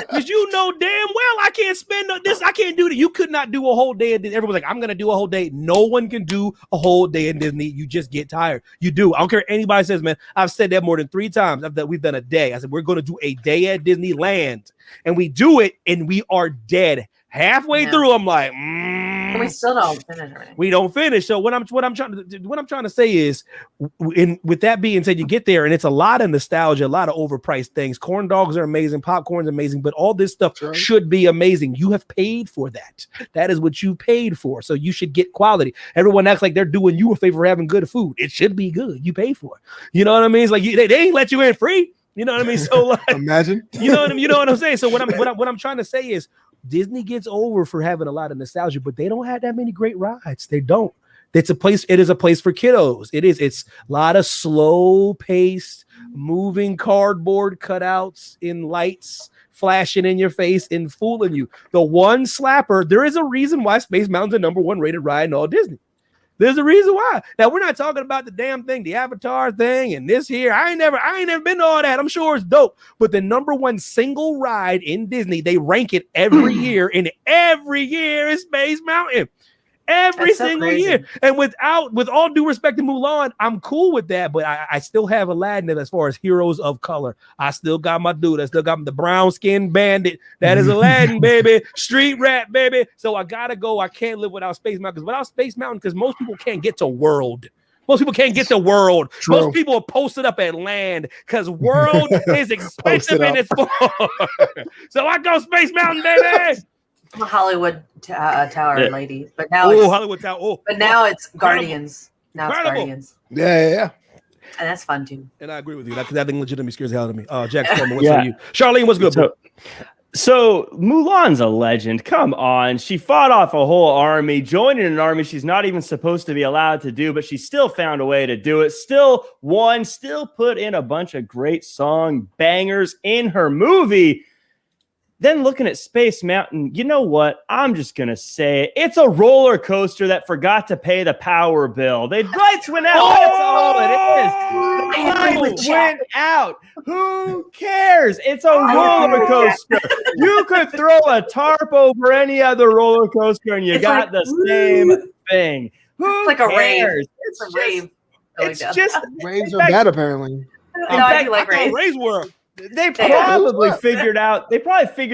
Because you know damn well I can't spend this. I can't do that. You could not do a whole day. Everyone's like, I'm going to do a whole day. No one can do a whole day in Disney. You just get tired. You do. I don't care what anybody says, man. I've said that more than 3 times. We've done a day. I said, we're going to do a day at Disneyland. And we do it, and we are dead. Halfway through, I'm like, And we still don't finish it. we don't finish. So what I'm trying to say is, with that being said, you get there and it's a lot of nostalgia, a lot of overpriced things. Corn dogs are amazing, popcorn's amazing, but all this stuff should be amazing. You have paid for that. That is what you paid for. So you should get quality. Everyone acts like they're doing you a favor for having good food. It should be good. You pay for it. You know what I mean? It's like they ain't let you in free. You know what I mean? So like, imagine. You know what I'm saying? So what I'm trying to say is, Disney gets over for having a lot of nostalgia, but they don't have that many great rides. They don't. It is a place for kiddos. It's a lot of slow paced, moving cardboard cutouts in lights flashing in your face and fooling you. The one slapper, there is a reason why Space Mountain's the #1 rated ride in all Disney. There's a reason why. Now we're not talking about the damn thing, the Avatar thing, and this here. I ain't never been to all that. I'm sure it's dope, but the #1 single ride in Disney, they rank it every year, and every year is Space Mountain. Every single year. And with all due respect to Mulan, I'm cool with that, but I still have Aladdin as far as heroes of color. I still got my dude. I still got the brown skinned bandit. That is Aladdin, baby. Street rat, baby. So I gotta go. I can't live without Space Mountain. Because most people can't get to World. Most people can't get to World. True. Most people are posted up at Land because World is expensive and it's far. So I go Space Mountain, baby. I'm a Hollywood Tower lady, but now Hollywood Tower. Oh, but now it's Guardians. Now it's Incredible. Guardians, Yeah. and that's fun too. And I agree with you. That thing legitimately scares the hell out of me. Jack, what's on you? Charlene, what's good, bro? So Mulan's a legend. Come on. She fought off a whole army, joining an army she's not even supposed to be allowed to do, but she still found a way to do it. Still won, still put in a bunch of great song bangers in her movie. Then looking at Space Mountain, you know what? I'm just going to say it. It's a roller coaster that forgot to pay the power bill. The lights went out. That's all it is. The lights went out. Who cares? It's a roller coaster. You could throw a tarp over any other roller coaster and you got the same thing. Who It's like a rave. cares? It's a rave. It's just Raves are bad, apparently. No, I do like raves. Ray's World. They probably figured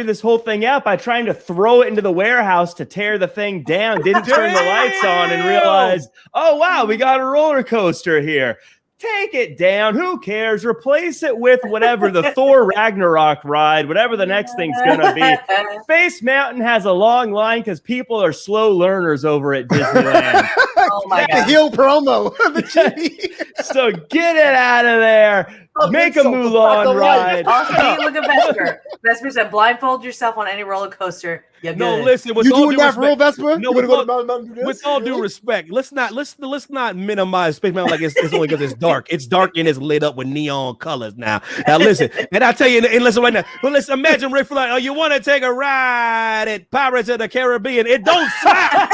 this whole thing out by trying to throw it into the warehouse to tear the thing down. Didn't turn the lights on and realize, oh, wow, we got a roller coaster here. take it down. Who cares? Replace it with whatever the Thor Ragnarok ride, whatever the next thing's gonna be. Space Mountain has a long line because people are slow learners over at Disneyland. Oh my The god. heel promo. The TV. So get it out of there. Make a Mulan ride. Also, look at Vesper. Vesper said, blindfold yourself on any roller coaster. You're No, good. listen. With You all doing due that for real, respect, Vesper? no, You gonna go to Mountain Dew do this? with all due respect, let's not minimize Space Mountain like it's only because it's dark. It's dark and it's lit up with neon colors now. Now listen, and I tell you, and listen right now. But let's imagine Rick Flag. Oh, you want to take a ride at Pirates of the Caribbean? It don't slap.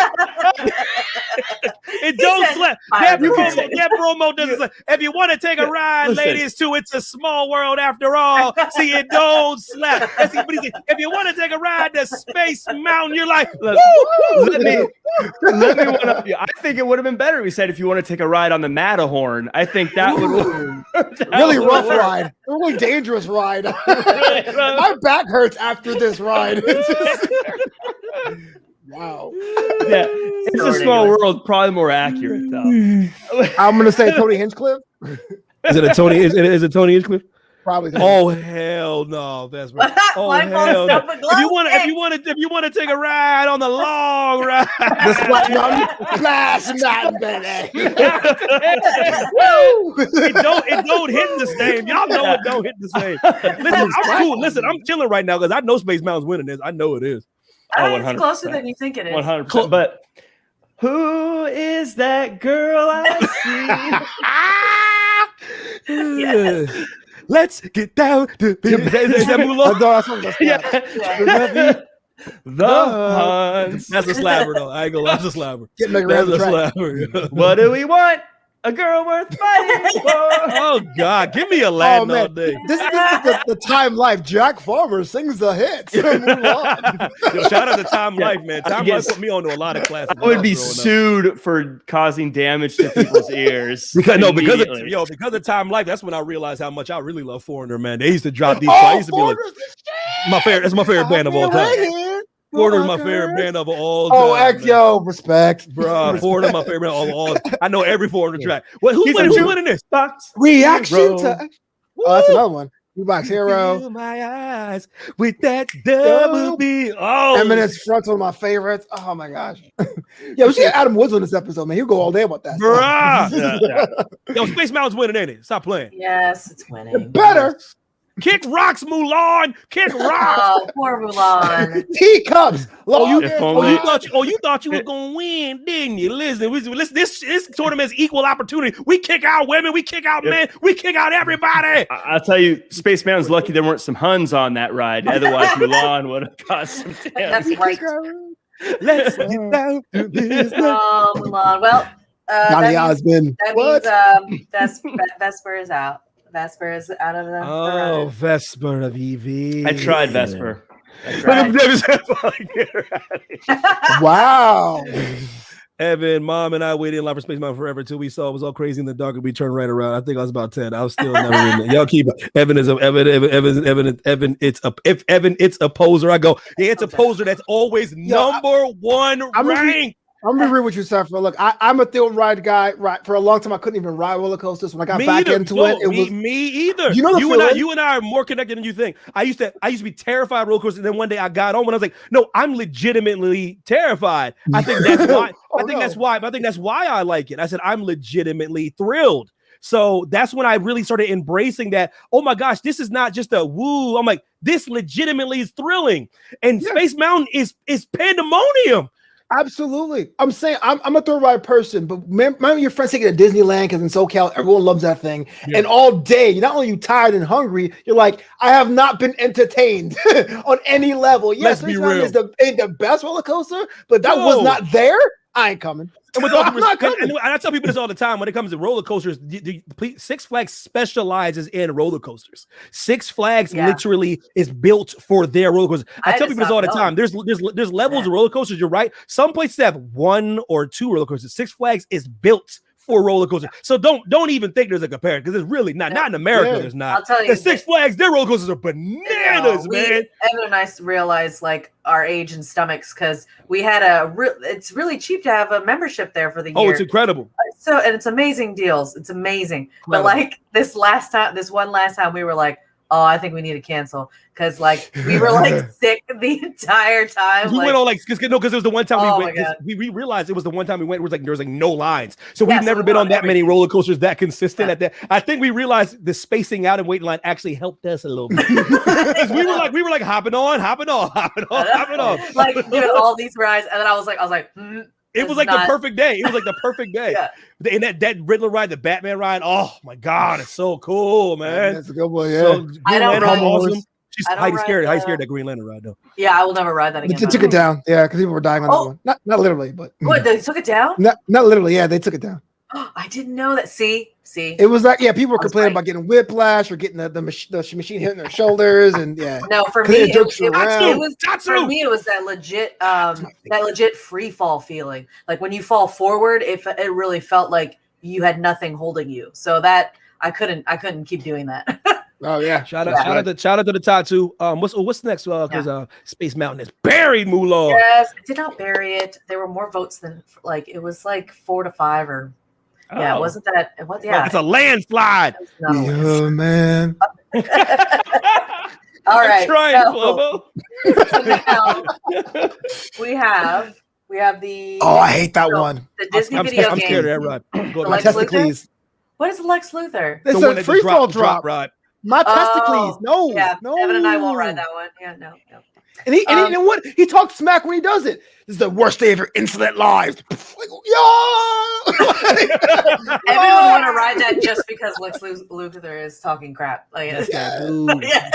It don't slap. That promo doesn't slap. If you want to take a ride, ladies, too, it's a small world after all. See, it don't slap. If you want to take a ride to Space Mountain, you're like, let me one up you. I think it would have been better if we said if you want to take a ride on the Matterhorn. I think that would Really rough ride. A really dangerous ride. My back hurts after this ride. Wow. Yeah, it's a small world. Probably more accurate though. I'm gonna say Tony Hinchcliffe. Is it Tony Hinchcliffe? Probably. Oh hell no, that's right. Oh hell no. If you want to take a ride on the long ride, The Splash Mountain, baby. it don't hit the same. Y'all know it don't hit the same. Listen, I'm cool. Listen, I'm chilling right now because I know Space Mountain's winning this. I know it is. It's closer than you think it is. 100%. But who is that girl I see? Yes. Let's get down to business. Is that Mulan? The Huns. That's a slapper, though. I ain't gonna lie. That's a slapper. Getting like That's around a the track. slapper. What do we want? A girl worth fighting for. Oh, God. Give me a Latin all day. This is the Time Life. Jack Farmer sings the hits. Mulan. Yo, shout out to Time Life, man. Time Life put me on to a lot of classics. I would be sued for causing damage to people's ears. Because of Time Life, that's when I realized how much I really love Foreigner, man. They used to drop these. I used to be like, that's my favorite band of all time. Foreigner's my favorite band of all time. Oh, yo, respect. Bro, Foreigner's my favorite band of all time. I know every Foreigner track. Who's winning this? Reaction to. Oh, that's another one. Box Hero. Fill my eyes with that double B. Oh, Eminence Front's one of my favorites. Oh my gosh. Yeah, we should get Adam Woods on this episode, man. He'll go all day about that. Bruh. Yo, Space Mountain's winning, ain't it? Stop playing. Yes, it's winning. Better. Kick rocks, Mulan. Kick rocks. Oh, poor Mulan. Teacups. You thought you was gonna win, didn't you? Listen, this tournament is equal opportunity. We kick out women, we kick out men, we kick out everybody. I'll tell you, Space Mountain's lucky there weren't some Huns on that ride. Otherwise, Mulan would have caused some damage. That's right. Let's get down to business. Oh, Mulan. Well, that means Vesper is out. Vesper is out of the. Oh, Vesper of EV. I tried Vesper. Wow. Evan, Mom, and I waited in line for Space Mountain forever till we saw it was all crazy in the dark and we turned right around. I think I was about 10. I was still never in there. Y'all keep Evan. It's a poser. I go, yeah, it's a poser that's always number one ranked. I'm gonna agree with you, Safra. Look, I'm a thrill ride guy. Right, for a long time, I couldn't even ride roller coasters. When I got back into it, it was me either. You know, you and I are more connected than you think. I used to be terrified of roller coasters, and then one day I got on when I was like, no, I'm legitimately terrified. I think that's why. I think that's why I like it. I said I'm legitimately thrilled. So that's when I really started embracing that. Oh my gosh, this is not just a woo. I'm like, this legitimately is thrilling. And Space Mountain is pandemonium. Absolutely. I'm saying I'm a thrill ride person, but remember your friends taking to Disneyland because in SoCal, everyone loves that thing. Yeah. And all day, not only you tired and hungry, you're like, I have not been entertained on any level. Yes, Space Mountain is the best roller coaster, but that was not there. I ain't coming. And with all and I tell people this all the time when it comes to roller coasters. Six Flags specializes in roller coasters. Six Flags literally is built for their roller coasters. I tell people this all the time. There's levels of roller coasters. You're right. Some places have one or two roller coasters. Six Flags is built for roller coasters. So don't even think there's a comparison because it's really not. Not in America. There's not. I'll tell you, the Six Flags, their roller coasters are bananas, man. Evan and I realized like our age and stomachs because we had it's really cheap to have a membership there for the year. Oh, it's incredible. and it's amazing deals. It's amazing. But like this one last time we were like, oh, I think we need to cancel because like we were like sick the entire time. We went on like because it was the one time Oh we my went. God. We realized it was the one time we went. It was like there was like no lines, so Yeah, we've so never we been went on that on many everything. roller coasters that consistent at that. I think we realized the spacing out and waiting line actually helped us a little bit. 'Cause we were like hopping on. Like doing all these rides, and then I was like, It was like the perfect day. It was like the perfect day. Yeah. And that Riddler ride, the Batman ride. Oh my God, it's so cool, man. That's a good one. Yeah. So Green I don't Lantern, ride- awesome. I don't Heidi's ride scared. Heidi's the- scared that Green Lantern ride though. Yeah, I will never ride that again. They took it down. Yeah, because people were dying on that one. Not literally, but What, they took it down? not literally. Yeah, they took it down. I didn't know that. See. It was like, yeah, people were I was complaining right. about getting whiplash or getting the machine hitting their shoulders, and yeah. No, for 'Cause me, it it jokes was around. for me. It was that legit free fall feeling. Like when you fall forward, it really felt like you had nothing holding you. So that I couldn't keep doing that. Oh yeah, Shout out to the tattoo. What's next? Because Space Mountain is buried, Mulan. Yes, I did not bury it. There were more votes than like it was like 4 to 5 or yeah, wasn't that? What? Yeah, It's a landslide. It's not a landslide. yeah, man. All right, I'm trying, Flobo. so now we have the Oh, I hate that one. the Disney I'm video game. scared of that ride. Go The ahead. My Lex Luthor? testicles. What is Lex Luthor? It's The one a that free just fall drop drop. ride. My testicles. Oh, No, Yeah, no. Evan and I won't ride that one. Yeah, no. And you know what? He talks smack when he does it. This is the worst day of your insolent lives. Like, yo! Evan would want to ride that just because Lex Luthor is talking crap. Like, Dude. yeah.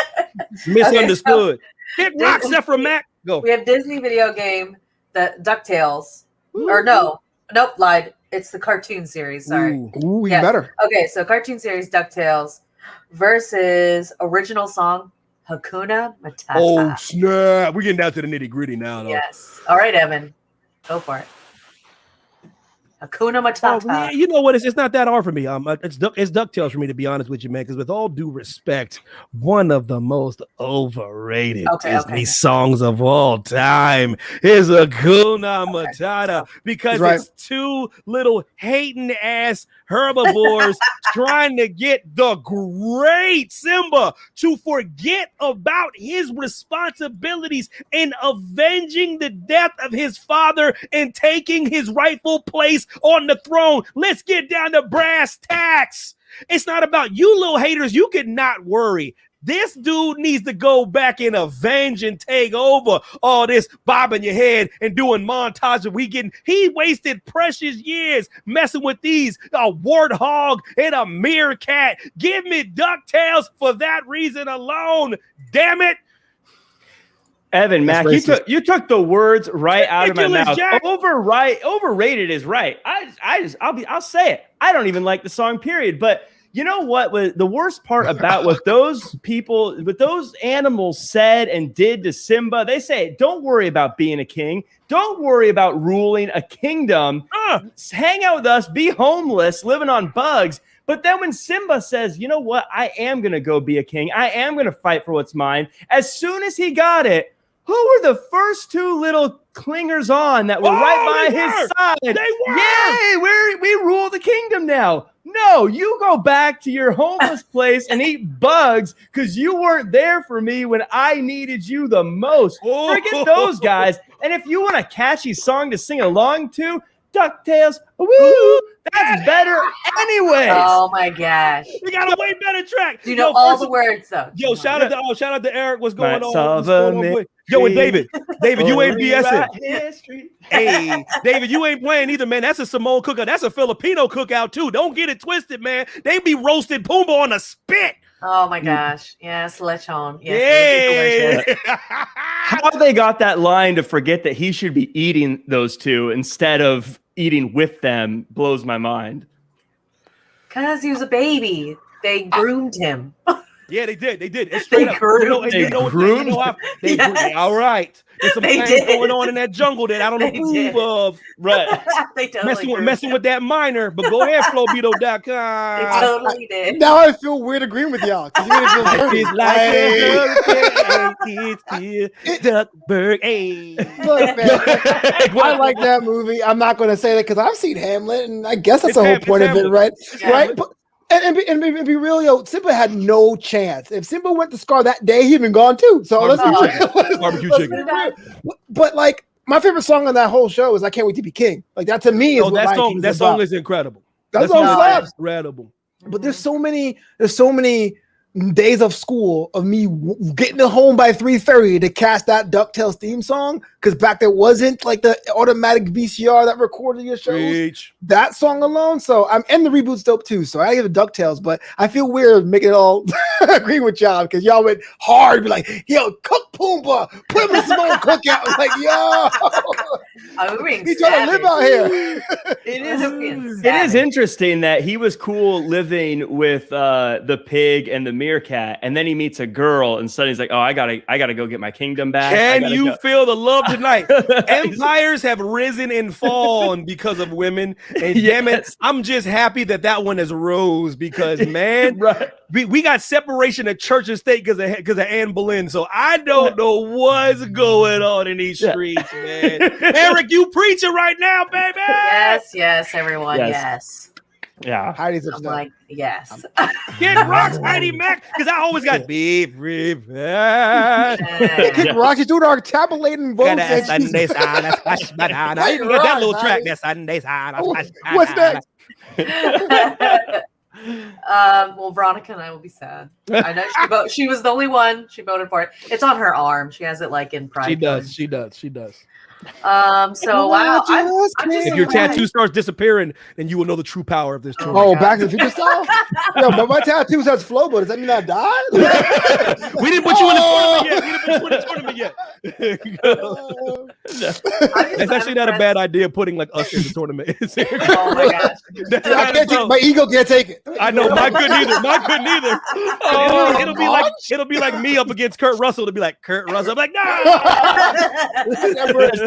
Misunderstood. Hit rock, Disney- Seth from Mack. Go. We have Disney video game, the Ducktales. Or nope, lied. It's the cartoon series. Sorry. Ooh, even Yeah. better. Okay, so cartoon series Ducktales versus original song Hakuna Matata. Oh snap! We're getting down to the nitty gritty now, though. Yes. All right, Evan, go for it. Hakuna Matata. Oh, yeah, you know what? It's not that hard for me. It's DuckTales for me, to be honest with you, man. Because with all due respect, one of the most overrated Disney songs of all time is Hakuna Matata because Right. it's two little hating ass herbivores trying to get the great Simba to forget about his responsibilities in avenging the death of his father and taking his rightful place on the throne. Let's get down to brass tacks. It's not about you little haters. You could not worry. This dude needs to go back and avenge and take over all this bobbing your head and doing montage of he wasted precious years messing with these, a warthog and a meerkat. Give me DuckTales for that reason alone. Damn it. Evan, Mack, you took the words right out of my mouth. Jack. Overrated is right. I'll say it. I don't even like the song, period. But you know what was the worst part about what those animals said and did to Simba? They say, don't worry about being a king. Don't worry about ruling a kingdom. Hang out with us, be homeless, living on bugs. But then when Simba says, you know what? I am going to go be a king. I am going to fight for what's mine. As soon as he got it, who were the first two little clingers on that were right by his side? They were. Yay, we rule the kingdom now. No, you go back to your homeless place and eat bugs because you weren't there for me when I needed you the most. Forget those guys. And if you want a catchy song to sing along to, DuckTales, woo, that's better anyways. Oh my gosh. We got a way better track. Do you know all the words though? Yo, shout out to Eric. What's going on? Solve What's going on a with- Yo, and David, you ain't Rewrite BSing. history. Hey, David, you ain't playing either, man. That's a Samoan cookout. That's a Filipino cookout too. Don't get it twisted, man. They be roasting Pumbaa on a spit. Oh my gosh. Yes, lechon. Yes, Yeah. How they got that line to forget that he should be eating those two instead of eating with them blows my mind. because he was a baby. They groomed him. Yeah, they did. They did. It's straight up. groomed. All right. There's some things going on in that jungle that I don't approve of. Right. They totally messing with that minor. But go ahead, Flowbeeto.com. They totally did. Now I feel weird agreeing with y'all. It's like Duckburg. Hey. Look, man, I like that movie. I'm not going to say that because I've seen Hamlet, and I guess that's the whole point of it, right? Right? But, and be real, yo, Simba had no chance. If Simba went to Scar that day, he'd been gone too. So let's be real. Barbecue chicken. But like, my favorite song on that whole show is "I Can't Wait to Be King." Like that to me is what that song is incredible. That song slaps. Incredible. But there's so many days of school of me getting home by 3:30 to catch that Ducktales theme song, because back there wasn't like the automatic VCR that recorded your shows. That song alone. So and the reboot's dope too. So I give it Ducktales, but I feel weird making it all agree with y'all because y'all went hard, be like, yo, cook Pumbaa, put him in some old cookout. I was like, yo, he's trying to live out here. It is interesting that he was cool living with the pig and the meerkat, and then he meets a girl, and suddenly he's like, "Oh, I gotta go get my kingdom back." Can you feel the love tonight? Empires have risen and fallen because of women, and damn it, I'm just happy that one has rose because man, we got separation of church and state because of Anne Boleyn. So I don't know what's going on in these streets, man. Eric, you preaching right now, baby? Yes, everyone, yes. Yeah, Heidi's I'm like, yes. Get rocks, Heidi Mack, because I always got beef. Kid Rock, she's doing our tabulating votes. Sunday side, I even got that little track. That Sunday side. What's next? Well, Veronica and I will be sad. I know she was the only one. She voted for it. It's on her arm. She has it like in pride. She does. So wow, if your tattoo starts disappearing, then you will know the true power of this tournament. Oh, Back to the Future style? Yo, but my tattoo says Flobo. Does that mean I died? We didn't put you in the tournament yet. That's actually not a bad idea, putting like us in the tournament. Oh my gosh. My ego can't take it. I know, mine couldn't either. Oh, it'll be like me up against Kurt Russell. To be like Kurt Russell. I'm like, no.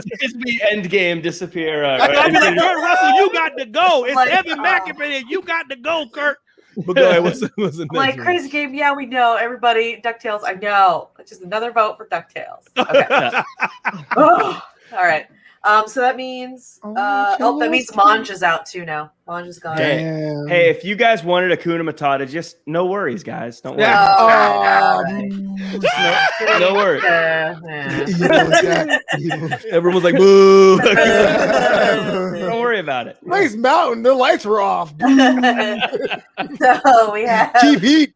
It's the end game disappear. I'll be like, Kurt Russell, you got to go. It's Evan McAfee. You got to go, Kurt. But go ahead. What's the next like one? Crazy Game? Yeah, we know. Everybody, DuckTales. I know. It's just another vote for DuckTales. Okay. All right. So that means that means Monge is out too now. Monge is gone. Hey, if you guys wanted a Kuna Matata, just no worries, guys. Don't worry. No worries. Everyone's like, boo. Don't worry about it. Nice mountain. Their lights were off. So we have Cheap heat.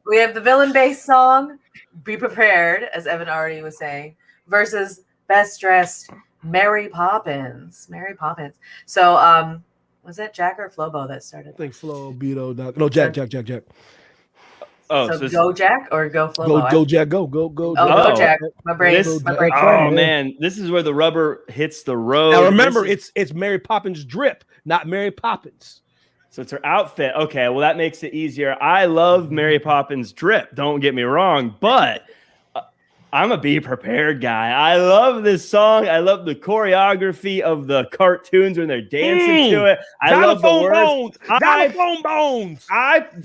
we have the villain-based song, "Be Prepared," as Evan already was saying, versus Best Dressed Mary Poppins. So was that Jack or Flobo that started? I think Flowbeeto. No, Jack. Oh, so go Jack or go Flobo? Go Jack. Go. Go Jack. My brain. Oh man, this is where the rubber hits the road. Now remember, it's Mary Poppins drip, not Mary Poppins. So it's her outfit. Okay, well that makes it easier. I love Mary Poppins drip. Don't get me wrong, but I'm a Be Prepared guy. I love this song. I love the choreography of the cartoons when they're dancing to it. I love the words. Xylophone bones.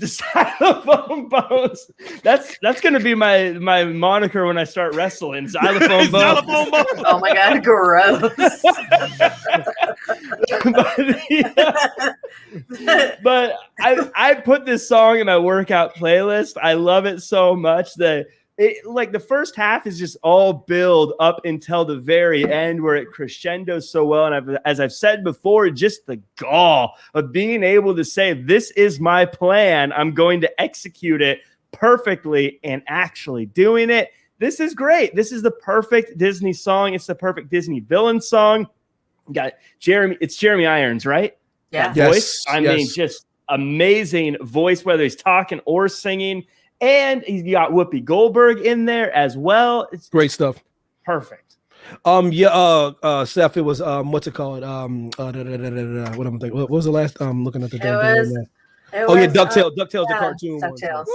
Xylophone bones. That's gonna be my moniker when I start wrestling. Xylophone bones. Xylophone bones. Oh my god, gross. But I put this song in my workout playlist. I love it so much that like the first half is just all build up until the very end where it crescendos so well. And as I've said before, just the gall of being able to say, this is my plan. I'm going to execute it perfectly and actually doing it. This is great. This is the perfect Disney song. It's the perfect Disney villain song. You got Jeremy. It's Jeremy Irons, right? Yeah. That voice. I mean, just amazing voice, whether he's talking or singing. And he's got Whoopi Goldberg in there as well. It's great stuff. Perfect. Seth, it was what's it called? What I'm thinking. What was the last? Looking at the Oh yeah, Ducktales, the cartoon. Ducktales.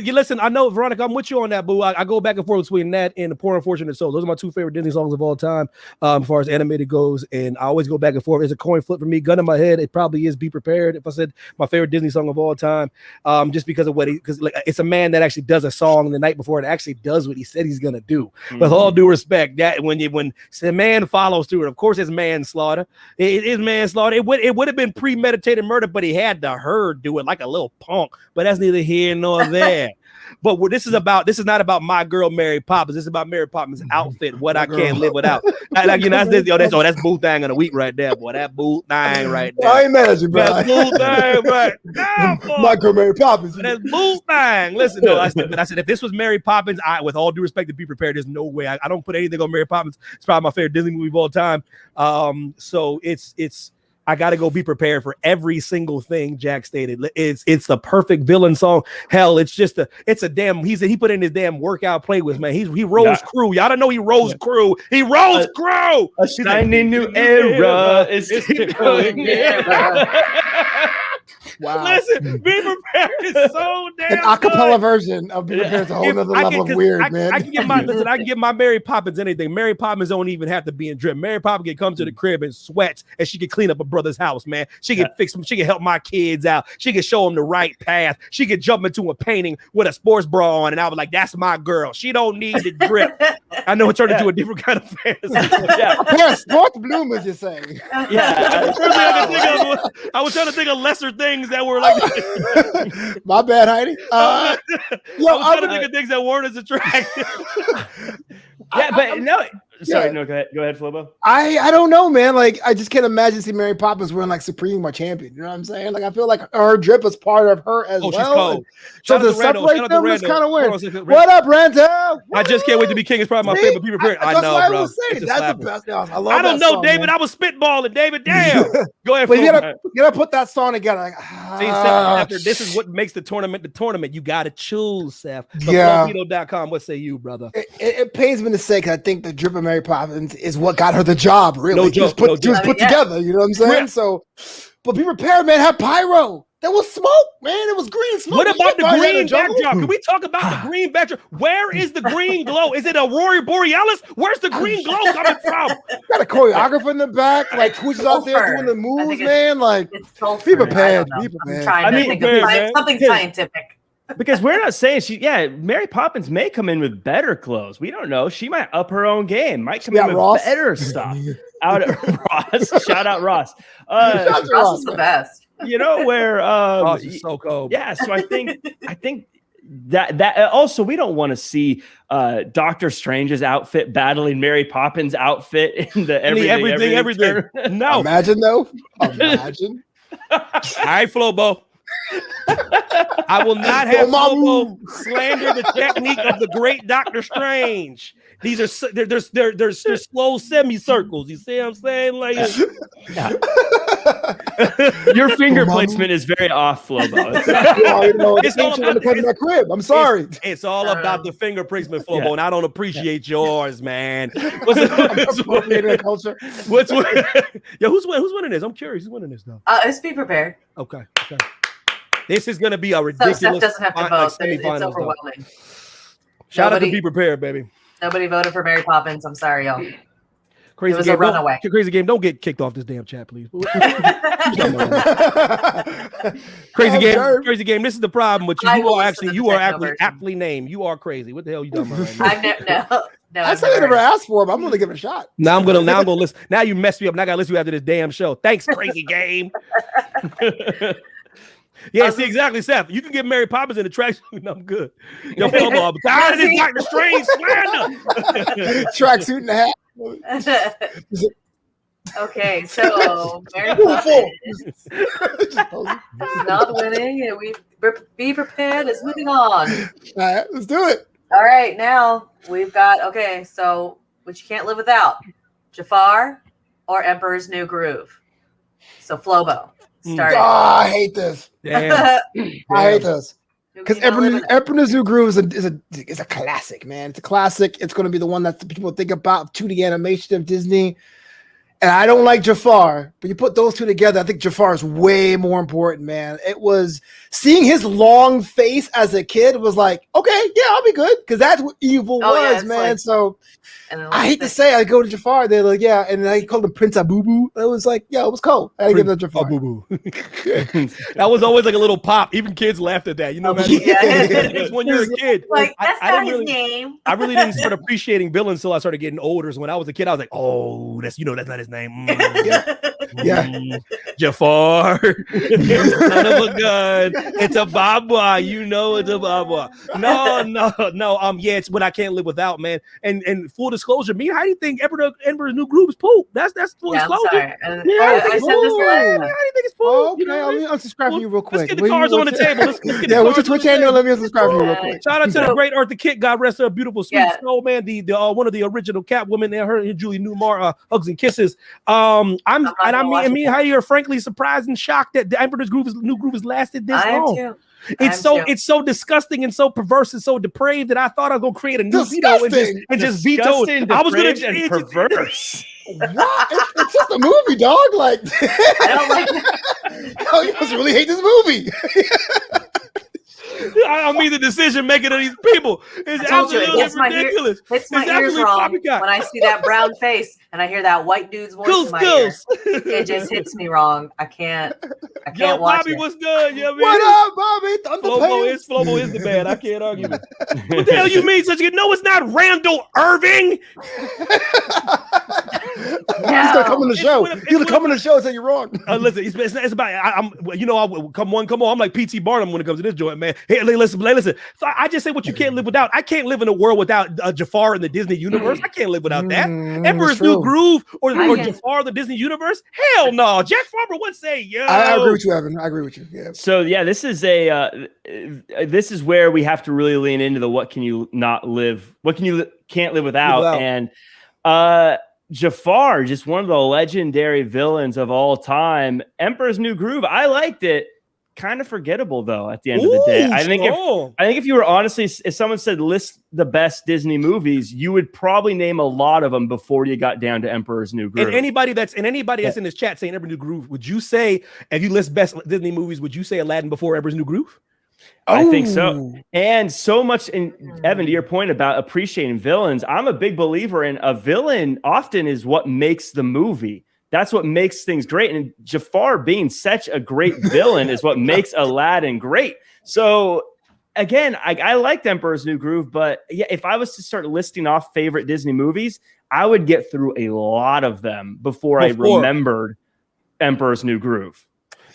You listen, I know, Veronica, I'm with you on that, boo. I go back and forth between that and The Poor Unfortunate Souls. Those are my two favorite Disney songs of all time, as far as animated goes, and I always go back and forth. It's a coin flip for me. Gun in my head, it probably is Be Prepared if I said my favorite Disney song of all time, just because of because like it's a man that actually does a song the night before and actually does what he said he's gonna do. With all due respect, that when the man follows through it, of course it's manslaughter. It is manslaughter. It would have been premeditated murder, but he had the herd do it like a little punk. But that's neither here nor there. But what this is not about my girl Mary Poppins. This is about Mary Poppins' outfit, what I can't live without. That's boo thing of the week right there, boy. That boo thing right there. I ain't mad at you, bro. That's boo thing right now, boy. My girl Mary Poppins. That's boo thing. Listen, no, I said if this was Mary Poppins, with all due respect to Be Prepared, there's no way. I don't put anything on Mary Poppins. It's probably my favorite Disney movie of all time. So it's I gotta go Be Prepared for every single thing Jack stated. It's the perfect villain song. Hell, he put in his damn workout playlist, man. He rose crew. Y'all don't know he rose crew. He rose crew. A shiny new era is going. Wow. Listen, Be Prepared is so damn an acapella version of Be Prepared is a whole other level of weird, man. I can get my Mary Poppins anything. Mary Poppins don't even have to be in drip. Mary Poppins can come to the crib in sweats and she can clean up a brother's house, man. She can fix them. She can help my kids out. She can show them the right path. She can jump into a painting with a sports bra on, and I was like, that's my girl. She don't need the drip. I know it turned into a different kind of fantasy. A pair of sports bloomers, you're saying. Yeah. I was trying to think of lesser things that were like my bad, Heidi. I was trying to think of things that weren't as attractive. But no. Sorry, no, go ahead, Flobo. I don't know, man. Like, I just can't imagine seeing Mary Poppins wearing like Supreme or Champion. You know what I'm saying? Like, I feel like her drip is part of her as well. She's cold. So to separate them is kind of weird. What up, Randall? I just can't wait to be king. It's probably my favorite. Be Prepared. I know, bro. That's the best. I love I don't know, song, David. man. I was spitballing, David. Damn. Go ahead. But you gotta put that song together. Like, after this is what makes the tournament. You gotta choose, Seth. Yeah. Flopino.com. What say you, brother? It pains me to say, because I think the drip of Mary Poppins is what got her the job. Really, no joke, put together. You know what I'm saying? Yeah. So, but Be Prepared, man. Have pyro. There was smoke, man. It was green smoke. What about the green backdrop? Can we talk about the green backdrop? Where is the green glow? Is it a Aurora Borealis? Where's the green glow coming from? Got a choreographer in the back, like Twitch is out there doing the moves, man. Like, Be Prepared. Be Prepared. I'm trying to think of something scientific. Because we're not saying Mary Poppins may come in with better clothes. We don't know. She might up her own game. Might come in with Ross. better stuff. Out of Ross. Shout out Ross. Ross is the best. You know where Ross is so cold. Yeah, so I think that also we don't want to see Doctor Strange's outfit battling Mary Poppins' outfit in the everything. No. Imagine though. Imagine. All right, Flobo. I will not have Flobo slander the technique of the great Doctor Strange. These are they're slow semicircles. You see what I'm saying? Like, your finger placement is very off, Flobo. It's all about my crib. I'm sorry. It's all about the finger placement, Flobo, and I don't appreciate yours, man. Who's winning this? I'm curious. Who's winning this though? Let's Be Prepared. Okay. This is gonna be a ridiculous. So Steph doesn't have to vote. It's overwhelming. Shout out to Be Prepared, baby. Nobody voted for Mary Poppins. I'm sorry, y'all. Crazy it was game. A runaway. Crazy game. Don't get kicked off this damn chat, please. Crazy game. This is the problem with you. You are actually aptly named. You are crazy. What the hell are you talking about right now? I said I never asked for it, but I'm gonna give it a shot. Now I'm gonna listen. Now you messed me up. Now I gotta listen to you after this damn show. Thanks, Crazy Game. Yeah, see, exactly, Seth. You can get Mary Poppins in the tracksuit, and I'm good. Yo, football, but tired of this Dr. Strange slander. Tracksuit and a hat. Okay, so Mary Poppins is not winning, and we Be Prepared is moving on. All right, let's do it. All right, now we've got so which you can't live without: Jafar or Emperor's New Groove. So Flobo. I hate this. Damn. I hate this. Because Emperor's New Groove is a classic, man. It's a classic. It's going to be the one that the people think about 2D animation of Disney. And I don't like Jafar, but you put those two together, I think Jafar is way more important, man. It was seeing his long face as a kid was like, okay, yeah, I'll be good, because that's what evil was, man. Like, so I hate to say, I go to Jafar, they're like, yeah, and I called him Prince Abubu. It was like, yeah, it was cool. I had to give them Jafar. Abubu. That was always like a little pop. Even kids laughed at that. You know, man? It's when you're a kid. Like, that's not his name. I really didn't start appreciating villains until I started getting older. So when I was a kid, I was like, oh, that's not his name. Jafar. Son of a gun. It's a Baba. You know it's a Baba. No. Yeah, it's what I can't live without, man. And full disclosure, me and Heidi think Emperor's New Groove is poop. That's full disclosure. I said this last time. I think it's poop. Okay, you know, let me unsubscribe from you real quick. Let's get the cards on the table. Let's get the what's your Twitch handle? Let me unsubscribe from you real quick. Shout out to the great Arthur Kitt. God rest her beautiful sweet soul, man. The one of the original Catwoman there, her and Julie Newmar, hugs and kisses. Me and Heidi are frankly surprised and shocked that the Emperor's New Groove has lasted this long. Too. It's so disgusting and so perverse and so depraved that I thought I was gonna create a new veto and just veto it. I was gonna and perverse. What? It's just a movie, dog. Like I don't like that. Oh, you must really hate this movie. I mean, the decision making of these people is absolutely ridiculous. It's my ears wrong when I see that brown face and I hear that white dude's voice in my ear. It just hits me wrong. I can't watch Bobby, it. What's good? You know what up, Bobby? Flobo is the man. I can't argue with it. What the hell you mean? Such a no, it's not Randall Irving. He's gonna come on the show. He's gonna come on the show and say you're wrong. Listen, it's about come on. I'm like P.T. Barnum when it comes to this joint, man. Hey, listen. So I just say what you can't live without. I can't live in a world without Jafar in the Disney universe. I can't live without that. Emperor's New Groove or Jafar in the Disney universe. Hell no. Jack Farmer would say, yeah. I agree with you, Evan. I agree with you. Yeah. So yeah, this is where we have to really lean into the what can you can't live without. And Jafar, just one of the legendary villains of all time. Emperor's New Groove, I liked it. Kind of forgettable though. At the end of the day, I think if you were honestly, if someone said list the best Disney movies, you would probably name a lot of them before you got down to Emperor's New Groove. And anybody that's in this chat saying Emperor's New Groove, would you say if you list best Disney movies, would you say Aladdin before Emperor's New Groove? I think so. And so much in Evan, to your point about appreciating villains, I'm a big believer in a villain often is what makes the movie. That's what makes things great. And Jafar being such a great villain is what makes Aladdin great. So again, I liked Emperor's New Groove, but yeah, if I was to start listing off favorite Disney movies, I would get through a lot of them before I remembered Emperor's New Groove.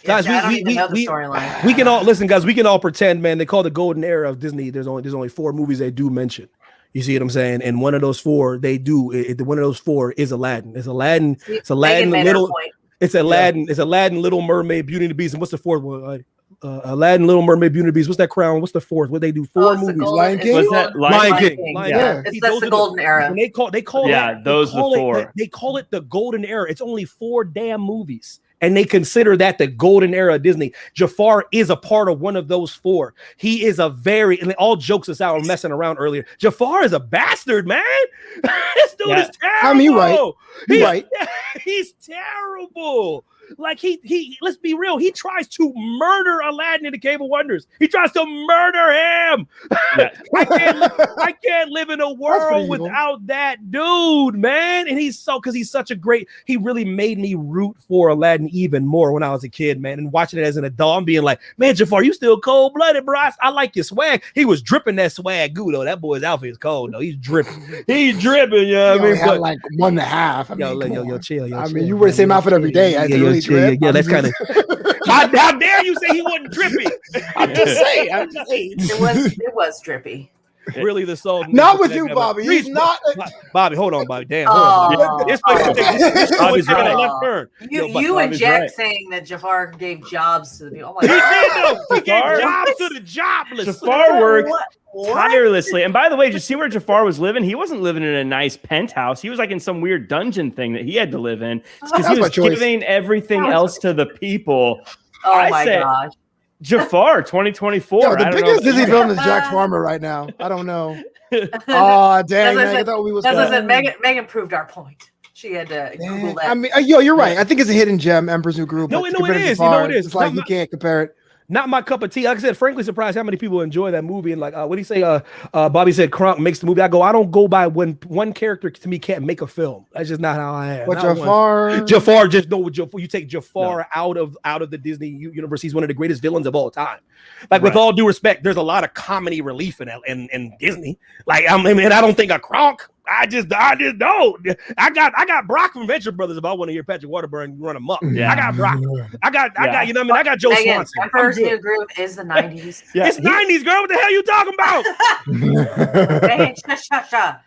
Guys, we can all listen, guys. We can all pretend, man. They call the golden era of Disney. There's only 4 movies they do mention. You see what I'm saying? And one of those 4, they do. One of those 4 is Aladdin. It's Aladdin. It's Aladdin. It's Aladdin, Little Mermaid, Beauty and the Beast. And what's the 4th one? Aladdin, Little Mermaid, Beauty and the Beast. What's that crown? What's the 4th? What they do? 4 movies. Lion King. Was that Lion King? Yeah, that's the golden era. And they call those the 4. They call it the golden era. It's only 4 damn movies. And they consider that the golden era of Disney. Jafar is a part of one of those 4. He is and all jokes aside, I'm messing around earlier. Jafar is a bastard, man. This dude is terrible. I mean, you're right. He's terrible. Like he let's be real, he tries to murder Aladdin in the Cave of Wonders. He tries to murder him. I can't live in a world without that dude, man. And he's such a great, he really made me root for Aladdin even more when I was a kid, man. And watching it as an adult, I'm being like, man, Jafar, you still cold-blooded, bro. I like your swag. He was dripping that swag goo, though. That boy's outfit is cold, though. He's dripping. You know what I mean? Had like 1.5. Yo, chill. I mean, you wear the same outfit every day. Yeah, that's kind of. How dare you say he wasn't drippy? I'm just saying. It was drippy. Really, the soul. Not with you, Bobby. He's not. Bobby, hold on, Bobby. Damn. Hold on. This Bobby's right. Left turn. You and Jack saying that Jafar gave jobs to the people. He did, though. He gave jobs to the jobless. Jafar worked tirelessly. And by the way, did you see where Jafar was living? He wasn't living in a nice penthouse. He was like in some weird dungeon thing that he had to live in because he was giving everything else to the people. Oh my gosh. Jafar 2024. Yo, the biggest Disney villain is Jack Farmer right now. I don't know. Oh, dang. I thought we was Megan proved our point. She had to Google that. I mean, you're right. I think it's a hidden gem, Emperor's New Groove. No, but no, it compared to is. Jafar, It is. It's like you can't compare it. Not my cup of tea. Like I said, frankly surprised how many people enjoy that movie. And like, what do you say? Bobby said Kronk makes the movie. I don't go by when one character to me can't make a film. That's just not how I am. But Jafar just no. You take Jafar out of the Disney universe. He's one of the greatest villains of all time. Like with all due respect, there's a lot of comedy relief in Disney. Like I don't think a Kronk. I just don't. I got Brock from Venture Brothers. If I want to hear Patrick Warburton run amok, I got Brock. I got you know what I mean. I got Joe Swanson. Emperor's New Groove is the 90s. It's 90s, girl. What the hell you talking about? Hey,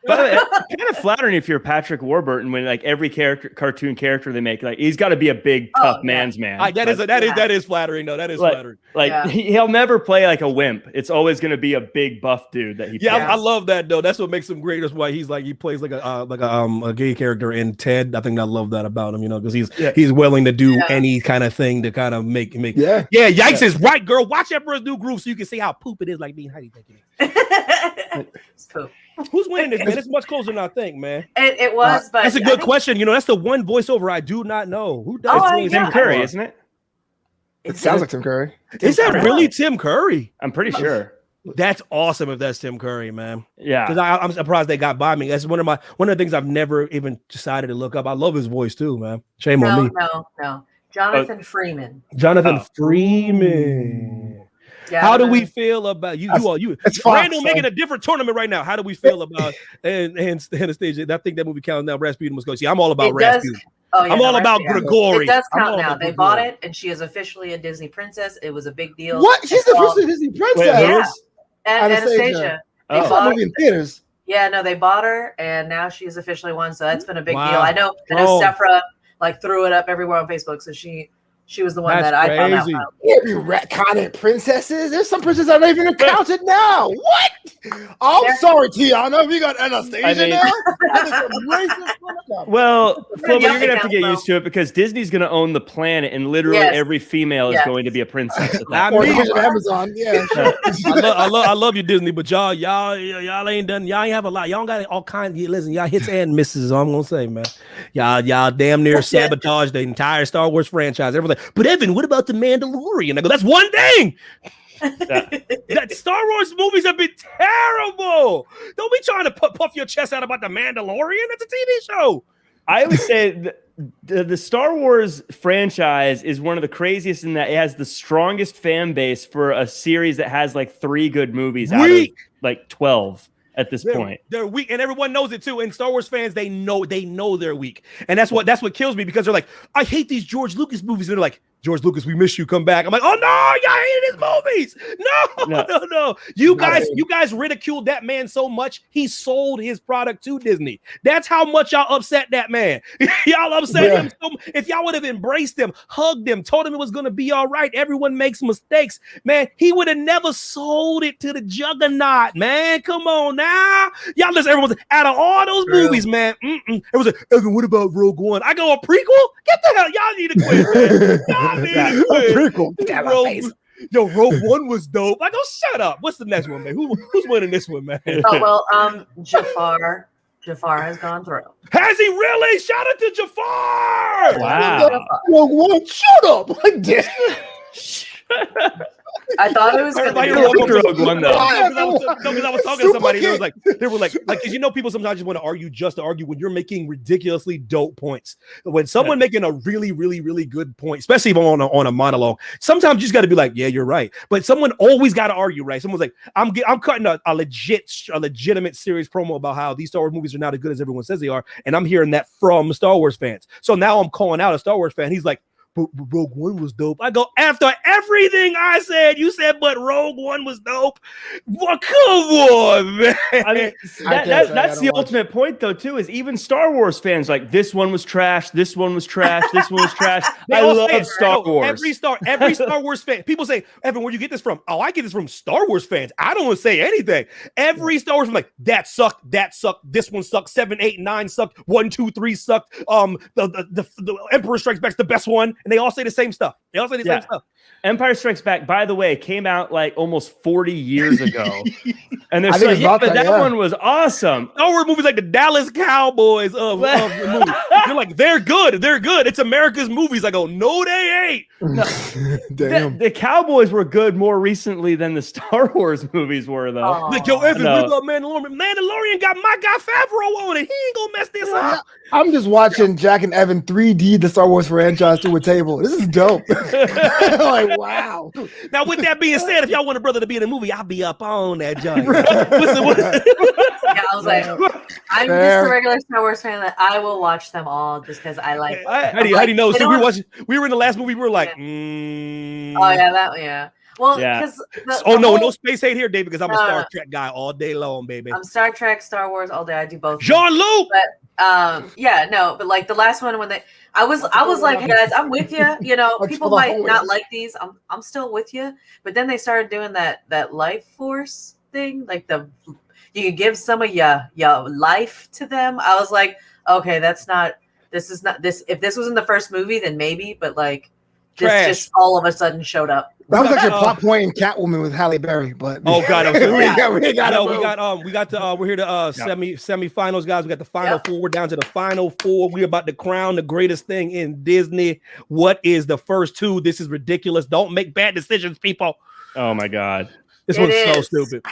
By the way, it's kind of flattering if you're Patrick Warburton when like every cartoon character they make, like he's got to be a big tough man's man. That is flattering though. That is flattering. Like he'll never play like a wimp. It's always going to be a big buff dude that he. Yeah, I love that though. That's what makes him great. That's why he plays like a gay character in Ted. I think I love that about him, you know, because he's willing to do any kind of thing to kind of make Yikes is right, girl. Watch Emperor's New Groove so you can see how poop it is like being. How do you think it is? It's poop. Who's winning this, man? It's much closer than I think, man. It was, but that's a good question. You know, that's the one voiceover I do not know. Who does Tim Curry, isn't it? It sounds like Tim Curry. Is that really Tim Curry? I'm pretty sure. That's awesome if that's Tim Curry, man. Yeah, because I'm surprised they got by me. That's one of the things I've never even decided to look up. I love his voice too, man. Shame on me. No. Jonathan Freeman. Freeman. Yeah, how do we feel about you? It's Randall making a different tournament right now. How do we feel about and Anastasia? I think that movie counts now. Rasputin must go. See, I'm all about Rasputin. I'm all about Grigori. It does count now. They bought it, and she is officially a Disney princess. It was a big deal. What? She's officially a Disney princess. Anastasia. They bought movie in theaters. Yeah, no, they bought her, and now she's officially one. So that's been a big deal. I know Sephora like threw it up everywhere on Facebook. So she was the one that I found out about. Can't be retconning princesses. There's some princesses that are not even accounted now. What? I'm sorry, Tiana. We got Anastasia now. Well, Flo, you're gonna have to get used to it because Disney's gonna own the planet, and literally every female is going to be a princess. Amazon. Yeah. I love you, Disney, but y'all ain't done. Y'all ain't have a lot. Y'all got all kinds. Listen, y'all hits and misses. Is all I'm gonna say, man. Y'all damn near sabotaged the entire Star Wars franchise. Everything. But Evan, what about the Mandalorian? I go, that's one thing. That Star Wars movies have been terrible. Don't be trying to puff your chest out about the Mandalorian. That's a TV show. I would say the Star Wars franchise is one of the craziest in that it has the strongest fan base for a series that has like 3 good movies out of like 12. At this point, they're weak, and everyone knows it too. And Star Wars fans, they know they're weak, and that's what kills me because they're like, I hate these George Lucas movies, and they're like, George Lucas, we miss you. Come back. I'm like, oh no, y'all hated his movies. No. You guys ridiculed that man so much. He sold his product to Disney. That's how much y'all upset that man. Y'all upset him. If y'all would have embraced him, hugged him, told him it was going to be all right. Everyone makes mistakes, man. He would have never sold it to the juggernaut, man. Come on now. Y'all listen, everyone's out of all those movies, man. It was like, Evan, what about Rogue One? I go, a prequel? Get the hell. Y'all need to quit, man. Yo, Rogue One was dope. I go, shut up. What's the next one, man? Who's winning this one, man? Jafar has gone through. Has he really? Shout out to Jafar! Wow. Rogue One, shut up. Like this. I thought it was going to be Rogue One, though. Because I was talking to somebody. They were like, because you know, people sometimes just want to argue just to argue when you're making ridiculously dope points. When someone making a really, really, really good point, especially on a monologue, sometimes you just got to be like, yeah, you're right. But someone always got to argue, right? Someone's like, I'm cutting a legitimate serious promo about how these Star Wars movies are not as good as everyone says they are, and I'm hearing that from Star Wars fans. So now I'm calling out a Star Wars fan. He's like, but Rogue One was dope. I go, after everything I said, you said, but Rogue One was dope. Well, come on, man. I mean, that's the ultimate point, though, too, is even Star Wars fans like, this one was trash, this one was trash, this one was trash. I love Star Wars. Every Star Wars fan. People say, Evan, where'd you get this from? Oh, I get this from Star Wars fans. I don't want to say anything. Every Star Wars fan, like, that sucked, this one sucked, 7, 8, 9 sucked, 1, 2, 3 sucked. The Emperor Strikes Back's the best one. and they all say the same stuff. They all say the same stuff. Empire Strikes Back, by the way, came out like almost 40 years ago. And they're saying, that one was awesome. Star Wars movies like the Dallas Cowboys of the movie. You're like, they're good. They're good. It's America's movies. I go, no, they ain't. No. The Cowboys were good more recently than the Star Wars movies were, though. Like, yo, Evan, we got Mandalorian. Mandalorian got my guy Favreau on it. He ain't gonna mess this up. I'm just watching Jack and Evan 3D the Star Wars franchise to a table. This is dope. Like, wow. Now, with that being said, if y'all want a brother to be in a movie, I'll be up on that joint. I was like, I'm just a regular Star Wars fan that I will watch them all just because I like. How do you know? See, we were in the last movie. We were like, Oh yeah. Well, because no space hate here, David, because I'm a Star Trek guy all day long, baby. I'm Star Trek, Star Wars all day. I do both. Jean-Luc. But like the last one when I was like, hey guys, I'm with you. You know, people might not like these. I'm still with you. But then they started doing that life force thing, like you could give some of your life to them. I was like, okay, this is not this. If this was in the first movie, then maybe, but like this just all of a sudden showed up. That was like a plot point in Catwoman with Halle Berry, but oh god, we're here to semifinals, guys. We got the final four. We're down to the final four. We're about to crown the greatest thing in Disney. What is the first two? This is ridiculous. Don't make bad decisions, people. Oh my god, this one's so stupid.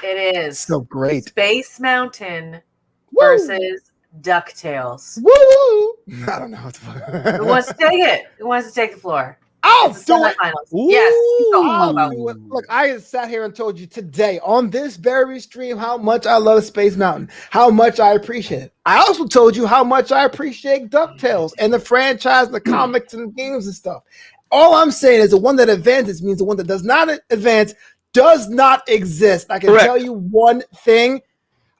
It is so great. Space Mountain versus Ducktales. Woo! I don't know what the fuck. Who wants to take it? Who wants to take the floor? Oh, do it. Yes. Look, I sat here and told you today on this very stream how much I love Space Mountain, how much I appreciate it. I also told you how much I appreciate DuckTales and the franchise, the comics and games and stuff. All I'm saying is the one that advances means the one that does not advance does not exist. I can tell you one thing.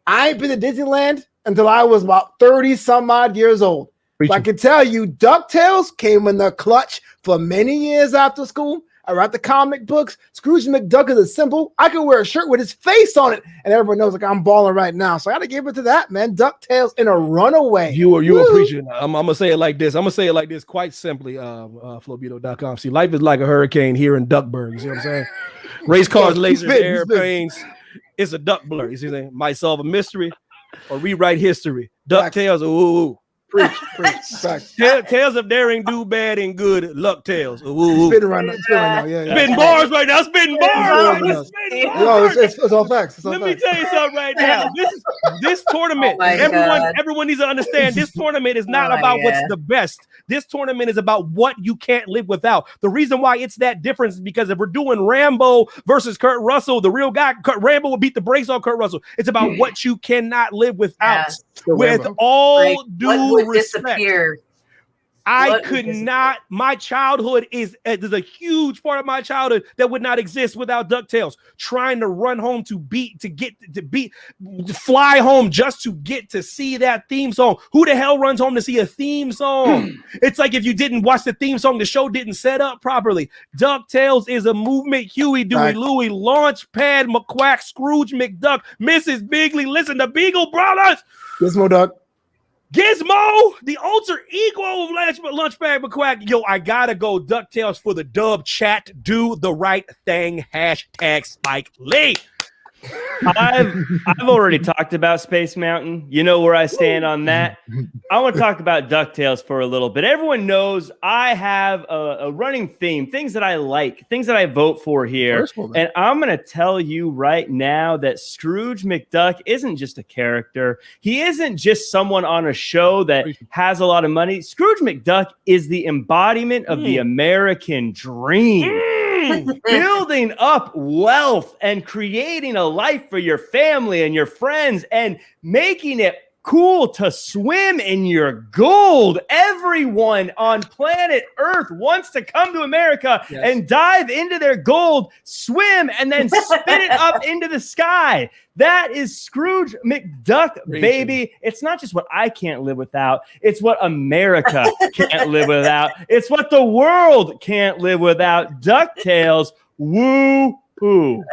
I ain't been to Disneyland until I was about 30 some odd years old. But I can tell you, DuckTales came in the clutch for many years after school. I read the comic books. Scrooge McDuck is a symbol. I could wear a shirt with his face on it, and everyone knows like I'm balling right now. So I got to give it to that, man. DuckTales in a runaway. You appreciate it. I'm gonna say it like this. Quite simply. Flobito.com. See, life is like a hurricane here in Duckburg. You see what I'm saying? Race cars, lasers, airplanes. It's a duck blur. You see what I'm saying? Might solve a mystery or rewrite history. DuckTales. Ooh. Preach. Tales of daring, do bad, and good luck tales. Spitting right now. Spitting bars right now. Spitting bars. It's all facts. Let me tell you something right now. This tournament, everyone needs to understand. This tournament is not about what's the best. This tournament is about what you can't live without. The reason why it's that difference is because if we're doing Rambo versus Kurt Russell, the real guy, Rambo will beat the brakes on Kurt Russell. It's about what you cannot live without. With all due respect, disappear. I could not. My childhood is there's a huge part of my childhood that would not exist without DuckTales. Trying to run home fly home just to get to see that theme song. Who the hell runs home to see a theme song? It's like if you didn't watch the theme song, the show didn't set up properly. DuckTales is a movement. Huey, Dewey, Louie, Launchpad, McQuack, Scrooge McDuck, Mrs. Bigley. Listen, the Beagle Brothers. Gizmo Duck. Gizmo, the alter ego of Lunchbag McQuack. Yo, I gotta go DuckTales for the dub chat. Do the right thing. Hashtag Spike Lee. I've already talked about Space Mountain. You know where I stand on that. I want to talk about DuckTales for a little bit. Everyone knows I have a running theme, things that I like, things that I vote for here. And I'm going to tell you right now that Scrooge McDuck isn't just a character. He isn't just someone on a show that has a lot of money. Scrooge McDuck is the embodiment of the American dream. Building up wealth and creating a life for your family and your friends and making it cool to swim in your gold. Everyone on planet Earth wants to come to America and dive into their gold, swim, and then spit it up into the sky. That is Scrooge McDuck, baby. It's not just what I can't live without. It's what America can't live without. It's what the world can't live without. DuckTales, woo Ooh.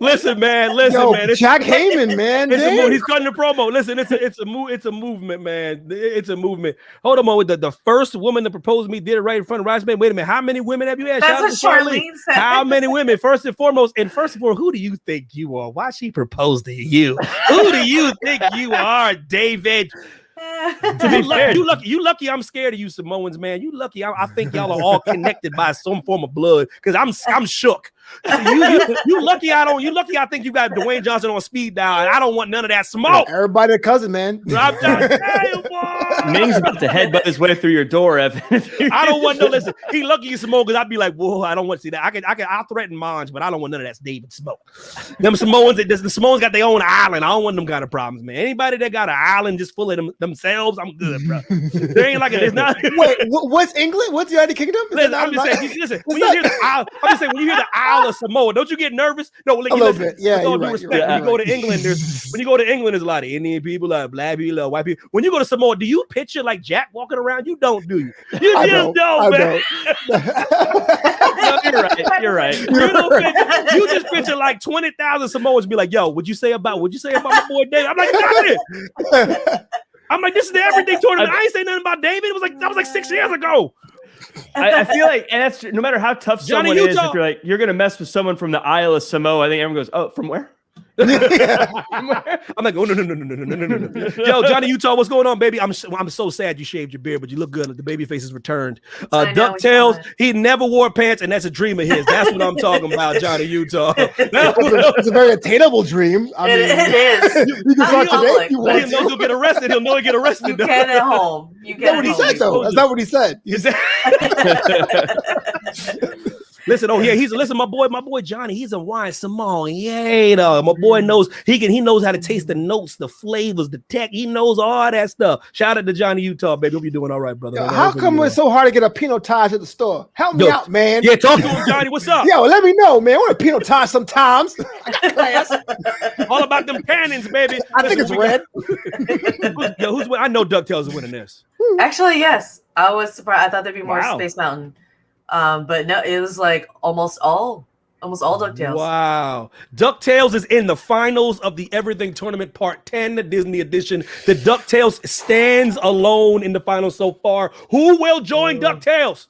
Listen, man. Yo, Jack Heyman, man. He's cutting the promo. Listen, it's a movement, man. It's a movement. Hold on, with the first woman that proposed to me did it right in front of Rice Man. Wait a minute, how many women have you had? That's what Charlene said. How many women? First and foremost, who do you think you are? Why she proposed to you? Who do you think you are, David? You lucky I'm scared of you Samoans, man. You lucky I think y'all are all connected by some form of blood, because I'm shook. You lucky I think you got Dwayne Johnson on speed dial, and I don't want none of that smoke. Everybody a cousin, man. I'm trying to tell you, boy. Ming's about to headbutt his way through your door, Evan. I don't want no listen. He lucky you Samoan, because I'd be like, whoa, I don't want to see that. I'll threaten Monge, but I don't want none of that David smoke. Them Samoans, the Samoans got their own island. I don't want them kind of problems, man. Anybody that got an island just full of themselves, I'm good, bro. There ain't like it's not. Wait, what's England? What's the United Kingdom? Listen, I'm just saying. Listen, when you hear the Isle, I'm just saying, when you hear the Isle of Samoa, don't you get nervous? No, like, listen. Yeah, with all due respect, when you go to England, there's a lot of Indian people, black people, white people. When you go to Samoa, do you picture like Jack walking around? You don't, do you? You just don't, man. No, you're right. You just picture like 20,000 Samoans be like, yo, what'd you say about my boy Dave? I'm like, got it. I'm like, this is the everything tournament. I ain't say nothing about David. That was like 6 years ago. I feel like, and that's no matter how tough someone is, if you're like, you're gonna mess with someone from the Isle of Samoa, I think everyone goes, oh, from where? I'm like, oh no. Yo, Johnny Utah, what's going on, baby? I'm so sad you shaved your beard, but you look good. The baby face is returned. Ducktales, he never wore pants, and that's a dream of his. That's what I'm talking about, Johnny Utah. It's a very attainable dream. I mean, it is. You can start today. He'll know he'll get arrested. He'll know he'll get arrested. You get it home. You get what he said, though. That's not what he said. Listen, my boy Johnny, he's a wine sommelier. My boy knows he knows how to taste the notes, the flavors, the tech. He knows all that stuff. Shout out to Johnny Utah, baby. Hope you're doing all right, brother. Yo, how come it's so hard to get a Pino Taj at the store? Help me out, man. Yeah, talk to him, Johnny. What's up? Yo, let me know, man. I want a Pino Taj sometimes. All about them cannons, baby. I think it's red. Who's I know Ducktales is winning this. Actually, yes. I was surprised. I thought there'd be more Space Mountain. But no, it was like almost all DuckTales. Wow. DuckTales is in the finals of the Everything Tournament Part 10, the Disney edition. The DuckTales stands alone in the finals so far. Who will join DuckTales?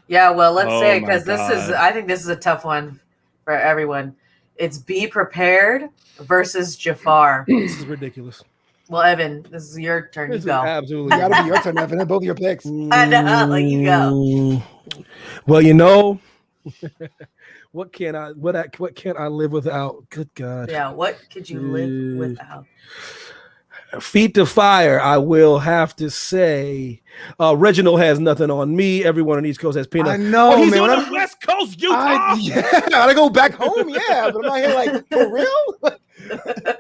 Yeah, well, let's say, because I think this is a tough one for everyone. It's Be Prepared versus Jafar. This is ridiculous. Well, Evan, this is your turn. You go. Absolutely. Gotta be your turn, Evan. Both of your picks. I know, like you go. Well, you know, what can't I live without? Good God. Yeah, what could you live without? Feet to fire, I will have to say. Reginald has nothing on me. Everyone on the East Coast has Pino. I know, he's man. on the West Coast, Utah. I gotta go back home, yeah. But I'm not here like, for real?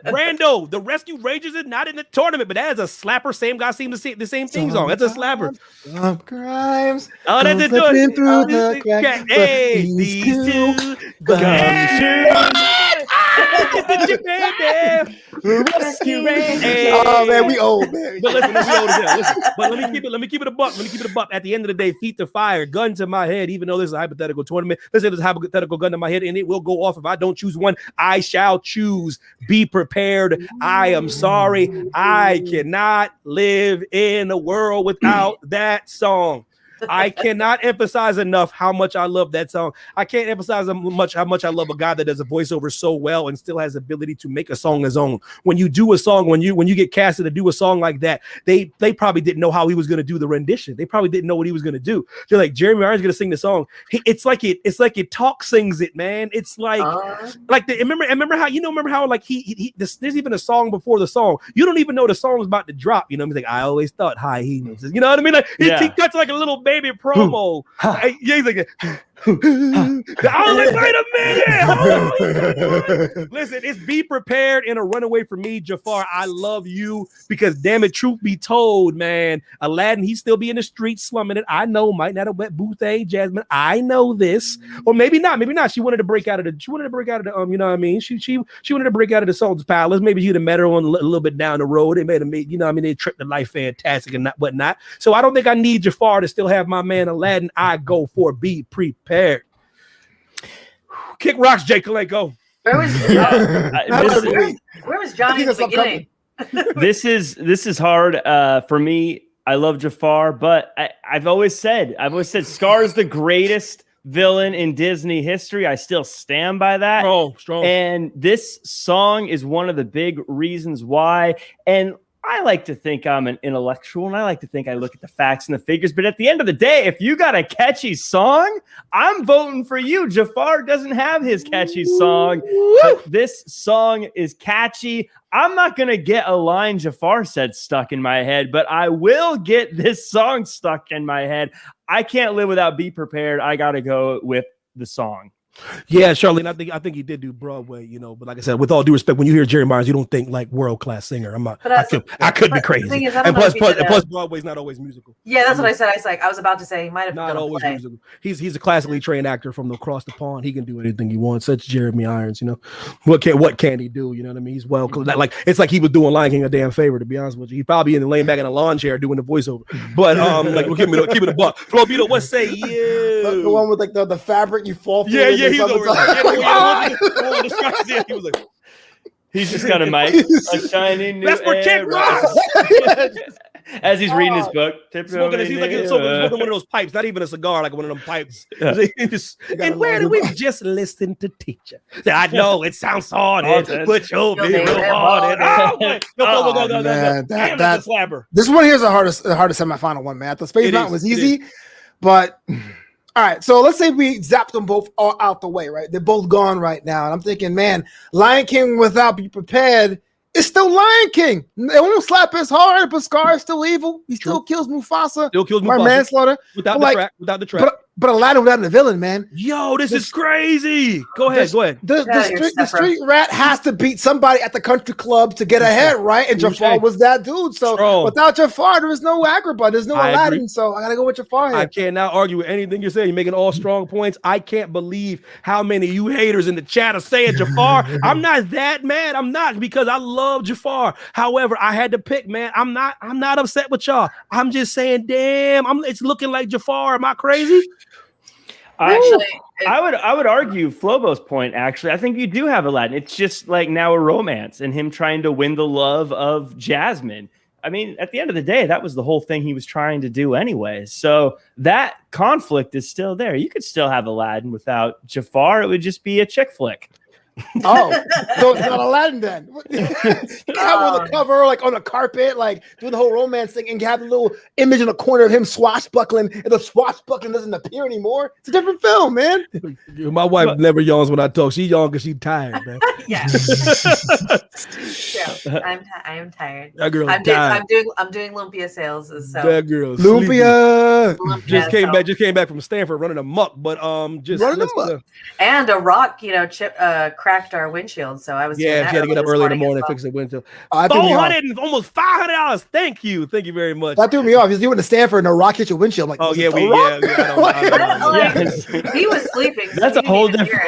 Rando, the Rescue Rangers is not in the tournament, but that is a slapper. Same guy seems to see the same thing song. That's a slapper. Crimes. Oh, that's it. Through the crack, hey, these two. Oh man, we old, man. But listen, we old as hell. Listen, but let me keep it a buck. At the end of the day, feet to fire, gun to my head. Even though this is a hypothetical tournament, let's say there's a hypothetical gun to my head, and it will go off. If I don't choose one, I shall choose. Be prepared. I am sorry. I cannot live in a world without that song. I cannot emphasize enough how much I love that song. I can't emphasize how much I love a guy that does a voiceover so well and still has the ability to make a song his own. When you do a song, when you get casted to do a song like that, they probably didn't know how he was going to do the rendition. They probably didn't know what he was going to do. They're like, Jeremy Irons going to sing the song. It's like it talk sings it, man. It's like remember how like there's even a song before the song. You don't even know the song's about to drop. You know, he's like, I always thought high he knows. You know what I mean? Like he cuts like a little baby promo. Yeah, he's like, I was like, wait a minute. Listen, it's Be Prepared and a runaway for me, Jafar. I love you because, damn it, truth be told, man, Aladdin, he still be in the streets slumming it. I know, might not have wet Boothé, Jasmine. I know this, or maybe not. Maybe not. She wanted to break out of the. You know what I mean? She wanted to break out of the Sultan's Palace. Maybe you'd have met her on a little bit down the road. They made a, you know what I mean? They tripped the life fantastic and whatnot. So I don't think I need Jafar to still have my man Aladdin. I go for Be Prepared. Kick rocks, Jake Kalenko. Where was where was Johnny in the beginning? This is hard for me. I love Jafar, but I've always said Scar's the greatest villain in Disney history. I still stand by that. Oh, strong. And this song is one of the big reasons why. And I like to think I'm an intellectual, and I like to think I look at the facts and the figures. But at the end of the day, if you got a catchy song, I'm voting for you. Jafar doesn't have his catchy song, but this song is catchy. I'm not going to get a line Jafar said stuck in my head, but I will get this song stuck in my head. I can't live without Be Prepared. I got to go with the song. Yeah, Charlene, I think he did do Broadway, but like I said, with all due respect, when you hear Jerry Myers, you don't think like world-class singer. I could be crazy. And plus Broadway's not always musical. Yeah, that's what I said. I was about to say he might have not always musical. He's a classically trained actor from across the pond. He can do anything he wants. Such Jeremy Irons, What can he do? You know what I mean? He's it's like he was doing Lion King a damn favor, to be honest with you. He probably laying back in a lawn chair doing the voiceover. But like we'll keep it a buck. Flo, what say you? The one with like the fabric you fall through. Yeah, he's over there. He was like, he's just got a mic. A shiny new that's for Kid Rock. As he's reading his book, he's smoking one of those pipes, not even a cigar, like one of them pipes. And where do we just listen to teacher? I know it sounds hard. Put your big real hard. This one here is the hardest semifinal one, man. The Space Mountain was easy, but. All right, so let's say we zapped them both all out the way, right? They're both gone right now. And I'm thinking, man, Lion King without Be Prepared is still Lion King. It won't slap as hard, but Scar is still evil. He still kills Mufasa. By manslaughter. Without the track. But Aladdin without the villain, man. Yo, this is crazy. Go ahead. The street rat has to beat somebody at the country club to get ahead, right? And Jafar was that dude. So without Jafar, there is no Agrabah. There's no Aladdin. Agree. So I got to go with Jafar here. I cannot argue with anything you're saying. You're making all strong points. I can't believe how many you haters in the chat are saying Jafar. I'm not that mad. I'm not, because I love Jafar. However, I had to pick, man. I'm not upset with y'all. I'm just saying, damn, it's looking like Jafar. Am I crazy? Actually, I would argue Flobo's point. Actually, I think you do have Aladdin. It's just like now a romance and him trying to win the love of Jasmine. I mean, at the end of the day, that was the whole thing he was trying to do anyway. So that conflict is still there. You could still have Aladdin without Jafar. It would just be a chick flick. Oh, so it's not Aladdin then. You have on the cover, like on a carpet, like doing the whole romance thing, and you have a little image in the corner of him swashbuckling, and the swashbuckling doesn't appear anymore. It's a different film, man. My wife never yawns when I talk. She yawns because she's tired, man. Yeah. I am tired. That girl I'm doing lumpia sales. So that girl lumpia just came back from Stanford running amok, but just running amok. And a rock, cracked our windshield, so I was she had to get up early in the morning and fix the windshield. $400 almost $500. Thank you very much. That threw me off. He's doing the Stanford and a rock hit your windshield. I'm like, he was sleeping. That's a whole different.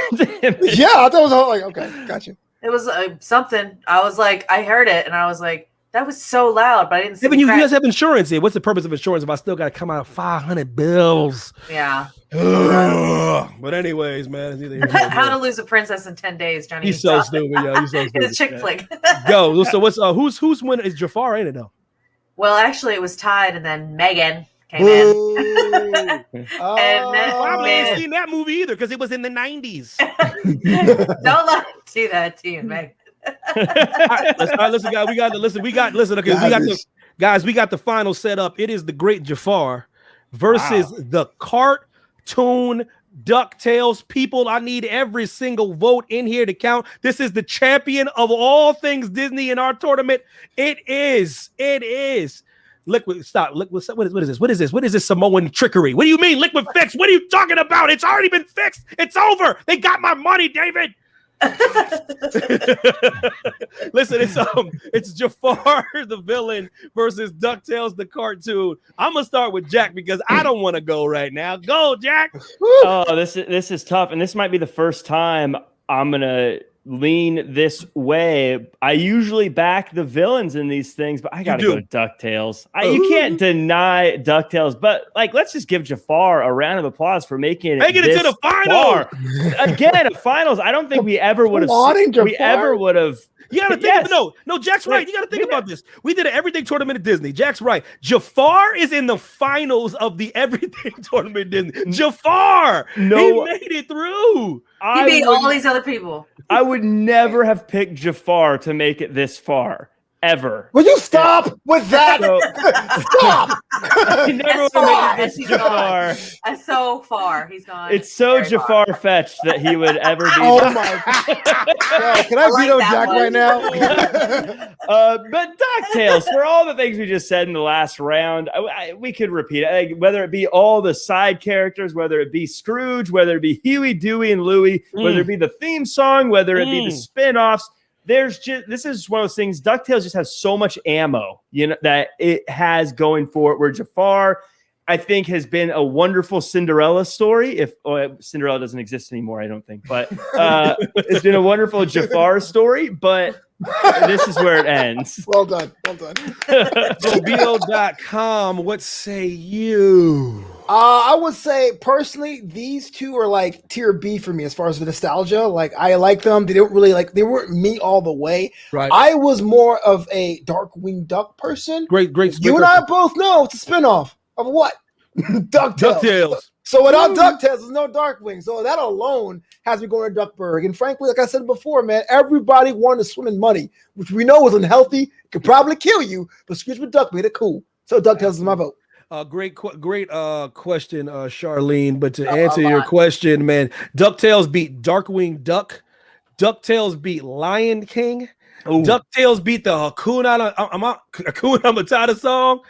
Yeah, I thought it was like, okay, gotcha. It was something. I was like, I heard it, and I was like, that was so loud, but I didn't see. Yeah, but you guys have insurance here. What's the purpose of insurance if I still got to come out of 500 bills? Yeah. But anyways, man. How to Lose a Princess in 10 Days, Johnny. He's so stupid. Yeah, he's so stupid. It's a chick flick. Go. So what's who's winning? Is Jafar in it though? Well, actually, it was tied, and then Megan came in. I haven't seen that movie either because it was in the 90s. Don't let me do that to you, Megan. All right, listen, guys. We got the final setup. It is the Great Jafar versus the cartoon Ducktales. People, I need every single vote in here to count. This is the champion of all things Disney in our tournament. It is. Liquid, stop. Liquid, what is this? What is this Samoan trickery? What do you mean, Liquid Fix? What are you talking about? It's already been fixed. It's over. They got my money, David. Listen, it's Jafar the villain versus Ducktales the cartoon. I'm gonna start with Jack because I don't want to go right now. Go, Jack. Oh, this is tough, and this might be the first time I'm gonna lean this way. I usually back the villains in these things, but I gotta go DuckTales. You can't deny DuckTales, but like, let's just give Jafar a round of applause for making it to the finals. Again, finals. I don't think we ever would have. You gotta think. No, Jack's right. You gotta think about this. We did an everything tournament at Disney. Jack's right. Jafar is in the finals of the everything tournament at Disney. Jafar, he made it through. He beat all these other people. I would never have picked Jafar to make it this far. Ever. Will you stop with that? Stop! I never would have made it this Jafar. That's so far. He's gone. It's so Jafar fetched that he would ever be. Oh my God. Can I veto Jack right now? But DuckTales, for all the things we just said in the last round, we could repeat it. Whether it be all the side characters, whether it be Scrooge, whether it be Huey, Dewey, and Louie, whether it be the theme song, whether it be the spin-offs. This is one of those things. DuckTales just has so much ammo, that it has going for it. Where Jafar, I think, has been a wonderful Cinderella story. If Cinderella doesn't exist anymore, I don't think, but it's been a wonderful Jafar story. But this is where it ends. Well done. Vito.com. What say you? I would say personally, these two are like tier B for me as far as the nostalgia. Like, I like them. They weren't me all the way. Right. I was more of a Darkwing Duck person. Great. You and I both know it's a spinoff of what? DuckTales. So without DuckTales, there's no Darkwing. So that alone has me going to Duckburg. And frankly, like I said before, man, everybody wanted to swim in money, which we know is unhealthy, could probably kill you. But Scrooge McDuck made it cool. So DuckTales is my vote. Great question, Charlene. But to answer your question, man, DuckTales beat Darkwing Duck. DuckTales beat Lion King. Ooh. DuckTales beat the Hakuna Matata song.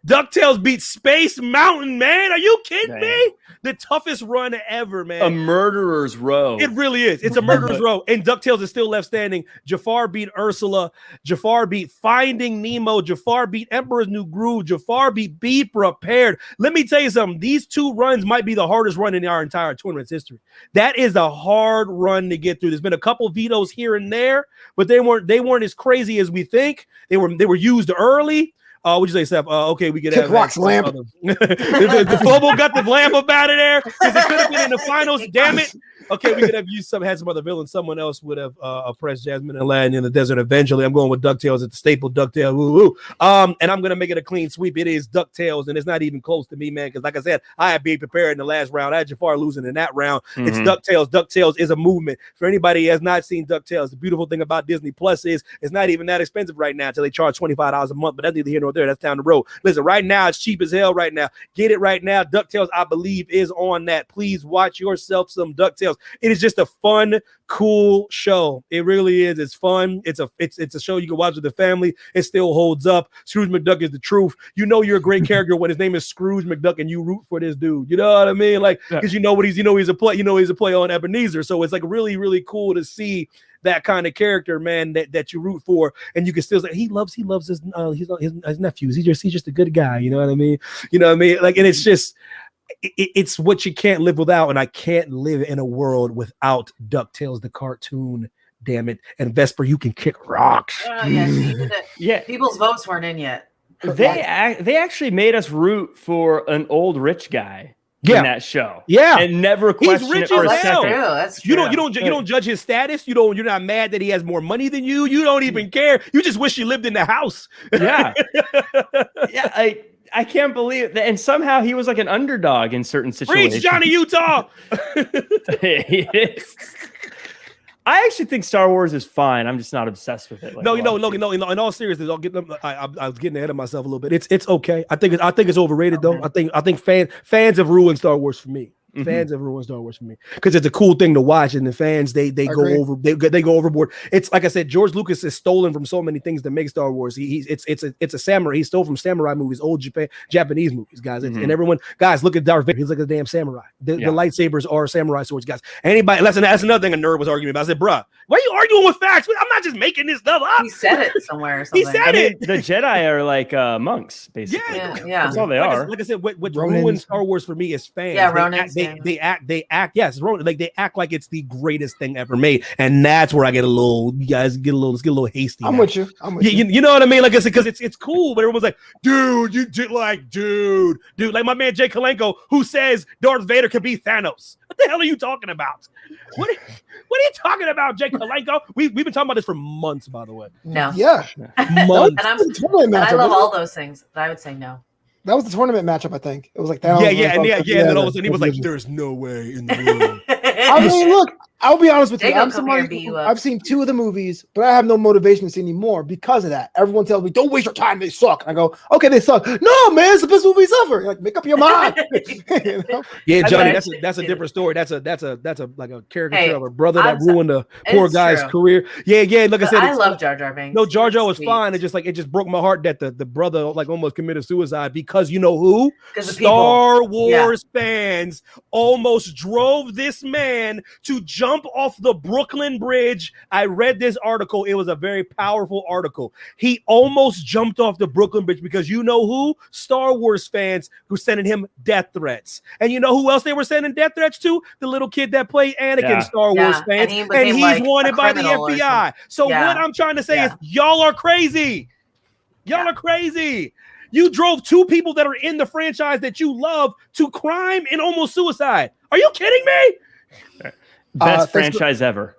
DuckTales beat Space Mountain, man. Are you kidding me? The toughest run ever, man. A murderer's row. It really is. It's a murderer's row. And DuckTales is still left standing. Jafar beat Ursula. Jafar beat Finding Nemo. Jafar beat Emperor's New Groove. Jafar beat Be Prepared. Let me tell you something. These two runs might be the hardest run in our entire tournament's history. That is a hard run to get through. There's been a couple vetoes here and there, but they weren't as crazy as we think. They were used early. What'd you say, Steph? Okay, we could Kick have Rock's lamp. the Flobo got the lamp up out of there because it could have been in the finals. Damn it. Okay, we could have had some other villain. Someone else would have oppressed Jasmine and Aladdin in the desert eventually. I'm going with DuckTales at the staple DuckTales. Woo. And I'm going to make it a clean sweep. It is DuckTales, and it's not even close to me, man, because like I said, I had Be Prepared in the last round. I had Jafar losing in that round. Mm-hmm. It's DuckTales. DuckTales is a movement. For anybody who has not seen DuckTales, the beautiful thing about Disney Plus is it's not even that expensive right now until they charge $25 a month, but that's neither here nor there. That's down the road. Listen, right now, it's cheap as hell right now. Get it right now. DuckTales, I believe, is on that. Please watch yourself some DuckTales. It is just a fun, cool show. It really is. It's fun. It's a show you can watch with the family. It still holds up. Scrooge McDuck is the truth. You know you're a great character when his name is Scrooge McDuck and you root for this dude. You know what I mean? Like, because he's a play on Ebenezer. So it's like really, really cool to see that kind of character, man, that you root for, and you can still say he loves his nephews. He's just a good guy. You know what I mean? Like, and it's just. It's what you can't live without, and I can't live in a world without DuckTales, the cartoon. Damn it! And Vesper, you can kick rocks. Yeah, people's votes weren't in yet. They actually made us root for an old rich guy in that show. Yeah, and never question it for a second. That's true. You don't judge his status. You're not mad that he has more money than you. You don't even care. You just wish you lived in the house. Yeah, yeah. I can't believe it. And somehow he was like an underdog in certain situations. Preach, Johnny Utah. I actually think Star Wars is fine. I'm just not obsessed with it. No. In all seriousness, I was getting ahead of myself a little bit. It's okay. I think it's overrated though. I think fans have ruined Star Wars for me. Mm-hmm. Fans have ruined Star Wars for me because it's a cool thing to watch, and the fans they go overboard. It's like I said, George Lucas has stolen from so many things to make Star Wars. It's a samurai. He stole from samurai movies, old Japanese movies, guys. Mm-hmm. And everyone, guys, look at Darth Vader. He's like a damn samurai. The lightsabers are samurai swords, guys. Anybody? That's another thing a nerd was arguing about. I said, bruh, why are you arguing with facts? I'm not just making this stuff up. He said it somewhere. Or something. He said it. The Jedi are like monks, basically. Yeah. That's all they are. Like I said, what ruins Star Wars for me is fans. Yeah, Ronins. they act. Yes, like they act like it's the greatest thing ever made, and that's where I get a little. You guys get a little hasty. I'm with you. You know what I mean? Like I said, because it's cool, but everyone's like, dude, you did like, dude, like my man Jay Kalenko, who says Darth Vader could be Thanos. What the hell are you talking about? What are you talking about, Jay Kalenko? We've been talking about this for months, by the way. No. Yeah. Months. And I love all those things, but I would say no. That was the tournament matchup, I think. It was like that. And then all of a sudden he was like, "There's no way in the world." I mean, look, I'll be honest with you. I've I've seen 2 of the movies, but I have no motivation to see any more because of that. Everyone tells me, "Don't waste your time; they suck." And I go, "Okay, they suck." No, man, it's the best movies ever. Like, make up your mind. You know? Yeah, Johnny, that's a different story. That's a like a caricature of a brother that ruined a poor guy's career. Yeah. Like I said, I love Jar Jar Binks. No, Jar Jar was fine. It just broke my heart that the brother like almost committed suicide because you know who? Star Wars fans almost drove this man to jump off the Brooklyn Bridge. I read this article. It was a very powerful article. He almost jumped off the Brooklyn Bridge because you know who? Star Wars fans who sending him death threats. And you know who else they were sending death threats to? The little kid that played Anakin, Star Wars fans. And he's like wanted by the FBI. So what I'm trying to say is y'all are crazy. Y'all are crazy. You drove 2 people that are in the franchise that you love to crime and almost suicide. Are you kidding me? Best franchise ever.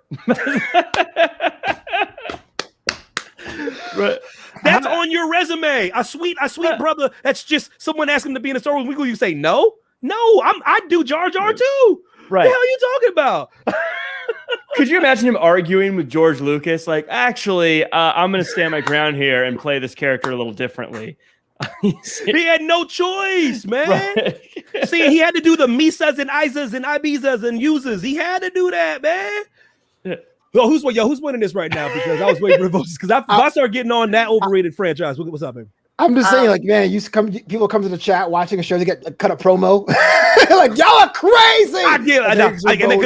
That's on your resume. A sweet brother. That's just someone asking to be in a Star Wars movie. You say no. I do Jar Jar too. Right? What the hell are you talking about? Could you imagine him arguing with George Lucas? Like, actually, I'm going to stand my ground here and play this character a little differently. He had no choice, man. Right. See, he had to do the Misas and Isas and Ibizas and Usas. He had to do that, man. Yeah. Who's winning this right now? Because I was waiting for votes. Because if I start getting on that overrated franchise, what's up, man? I'm just saying, like, man, people come to the chat watching a show, they get cut a promo. Like, y'all are crazy.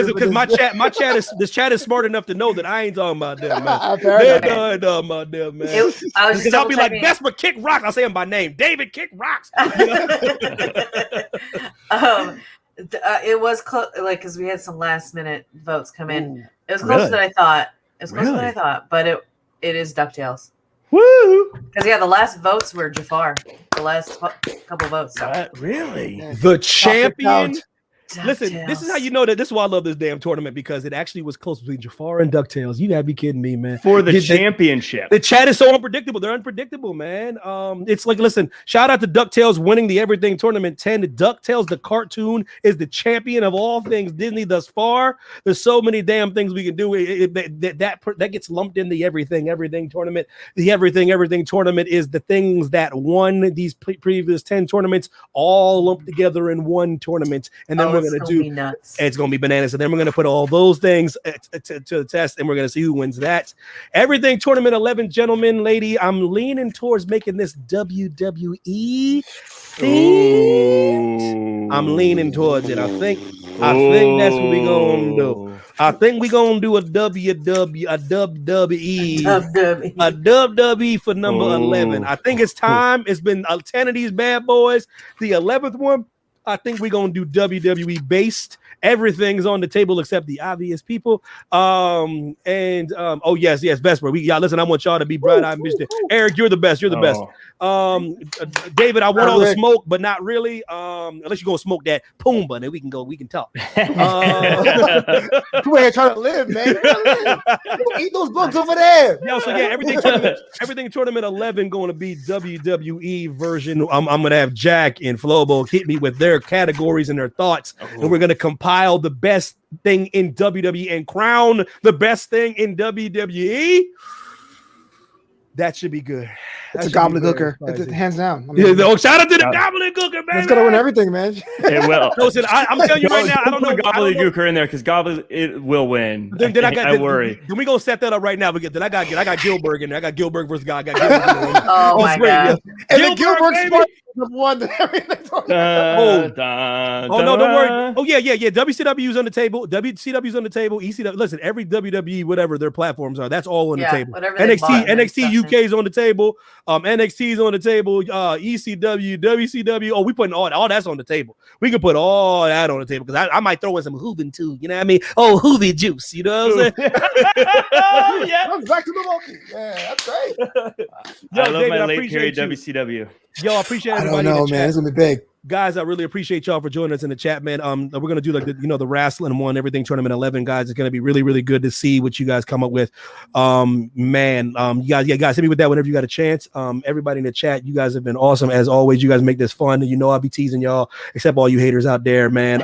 Because my chat is smart enough to know that I ain't talking about them, man. They're not talking about them, man. Because I'll be like, Vespa kick rocks. I'll say him by name. David kick rocks. It was close, like, because we had some last minute votes come in. It was closer than I thought. But it is Ducktales. Woo! Because the last votes were Jafar. The last couple votes. Really? The champion. Listen, this is how you know that this is why I love this damn tournament, because it actually was close between Jafar and Ducktales. You gotta be kidding me, man. For the championship. The chat is so unpredictable. They're unpredictable, man. It's like, listen, shout out to Ducktales winning the Everything Tournament 10. Ducktales, the cartoon, is the champion of all things Disney thus far. There's so many damn things we can do. That gets lumped in the Everything Tournament. The Everything Tournament is the things that won these previous 10 tournaments all lumped together in one tournament. And then we're going to do nuts. It's going to be bananas. And then we're going to put all those things to the test, and we're going to see who wins that. Everything Tournament 11, gentlemen, lady, I'm leaning towards making this WWE thing. I'm leaning towards it. I think that's what we're going to do. I think we're going to do a WWE for number 11. I think it's time. It's been 10 of these bad boys. The 11th one, I think we're gonna do WWE based. Everything's on the table except the obvious people. Oh yes, Vesper. Listen, I want y'all to be bright-eyed. Eric, you're the best. You're the best. David, I want all the smoke, but not really. Unless you're gonna smoke that Pumbaa, then we can talk. We're here trying to live, man. Eat those books over there. Everything tournament 11 going to be WWE version. I'm gonna have Jack and Flobo hit me with their categories and their thoughts, and we're gonna compile the best thing in WWE and crown the best thing in WWE. That should be good. It's a gobbledygooker. It's hands down. Shout out to the gobbledygooker, man. It's gonna win everything, man. It will. Listen, I'm telling you right now, I don't know gobbledygooker in there because it will win. I worry. Then we gonna set that up right now. Then I got Gilbert in there. I got Gilbert versus God. Oh my God. And then Gilbert's #1 than everything tournament. Oh no, don't worry. Oh yeah. WCW's on the table. WCW's on the table. ECW. Listen, every WWE, whatever their platforms are, that's all on the table. NXT UK's on the table. NXT's on the table. ECW, WCW. Oh, we putting all that's on the table. We can put all that on the table because I might throw in some hooving too. You know what I mean? Oh, hoovy juice. You know what I'm saying? Yeah, back to Milwaukee. Yeah, that's great. Yo, I love David, my late period WCW. Yo, I appreciate everybody. I don't know, man. It's gonna be big. Guys, I really appreciate y'all for joining us in the chat, man. We're gonna do like the wrestling one, everything tournament 11, guys. It's gonna be really, really good to see what you guys come up with. You guys, hit me with that whenever you got a chance. Everybody in the chat, you guys have been awesome as always. You guys make this fun, and I'll be teasing y'all, except all you haters out there, man.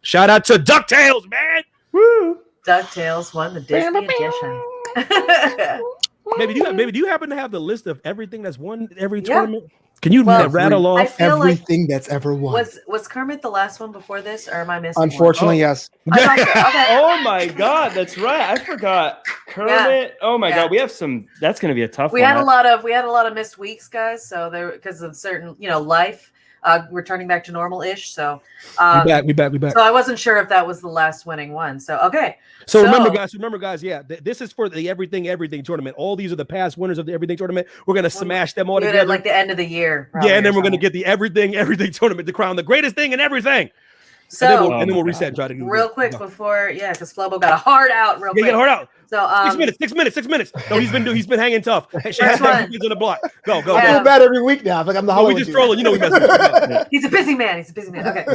Shout out to Ducktales, man. Woo! Ducktales won the Disney edition. Baby, do you happen to have the list of everything that's won every tournament? Can you rattle off everything that's ever won? Was Kermit the last one before this, or am I missing? Unfortunately, yes. Okay. Oh my God, that's right. I forgot Kermit. Yeah. Oh my God, we have some. That's going to be a tough one. We had a lot of missed weeks, guys. So there because of certain life. Returning back to normal-ish. So we back. So I wasn't sure if that was the last winning one. So okay. So remember, guys. Yeah, this is for the everything tournament. All these are the past winners of the everything tournament. We're gonna smash them all together, like the end of the year. Yeah, and then we're gonna get the everything tournament to crown the greatest thing in everything. So and then we'll reset and try to do real quick before, because Flobo got a hard out real quick. Get a hard out. So 6 minutes. No, he's been hanging tough. Hashtag kids on the block. Go. I feel bad every week now. I feel like I'm the Hollywood. We just trolling. We messing with He's a busy man. Okay.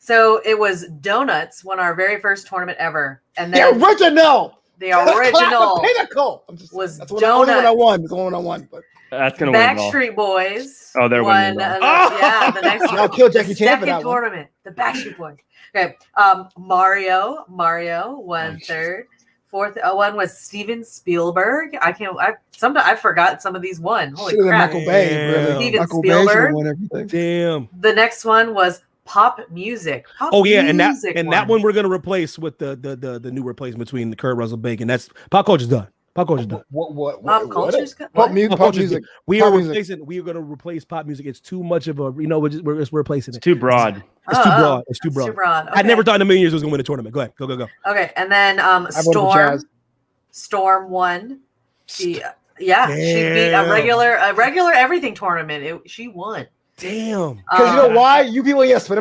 So it was Donuts won our very first tournament ever, and then the original pinnacle was Donuts. The only one I won. But that's gonna win. Backstreet Boys. Oh, they're winning. The next I'll kill Jackie Chan for that tournament. The Backstreet Boys. Okay. Mario won third. Fourth one was Steven Spielberg. I forgot some of these won. Holy crap. Michael Bay, really. Steven Michael Spielberg. Bay won everything. Damn. The next one was Pop Music. That one we're gonna replace with the new replacement between the Kurt Russell Bacon. That's Pop Culture's done. Pop Culture's done. Pop Culture's done. Pop music. We are gonna replace pop music. It's too much of a we're replacing it. It's too broad. It's too broad. Okay. I never thought in a million years it was gonna win a tournament. Go ahead. Go. Okay, and then Storm won. She beat a regular everything tournament. She won. Damn. Because you know why? You people, yes, but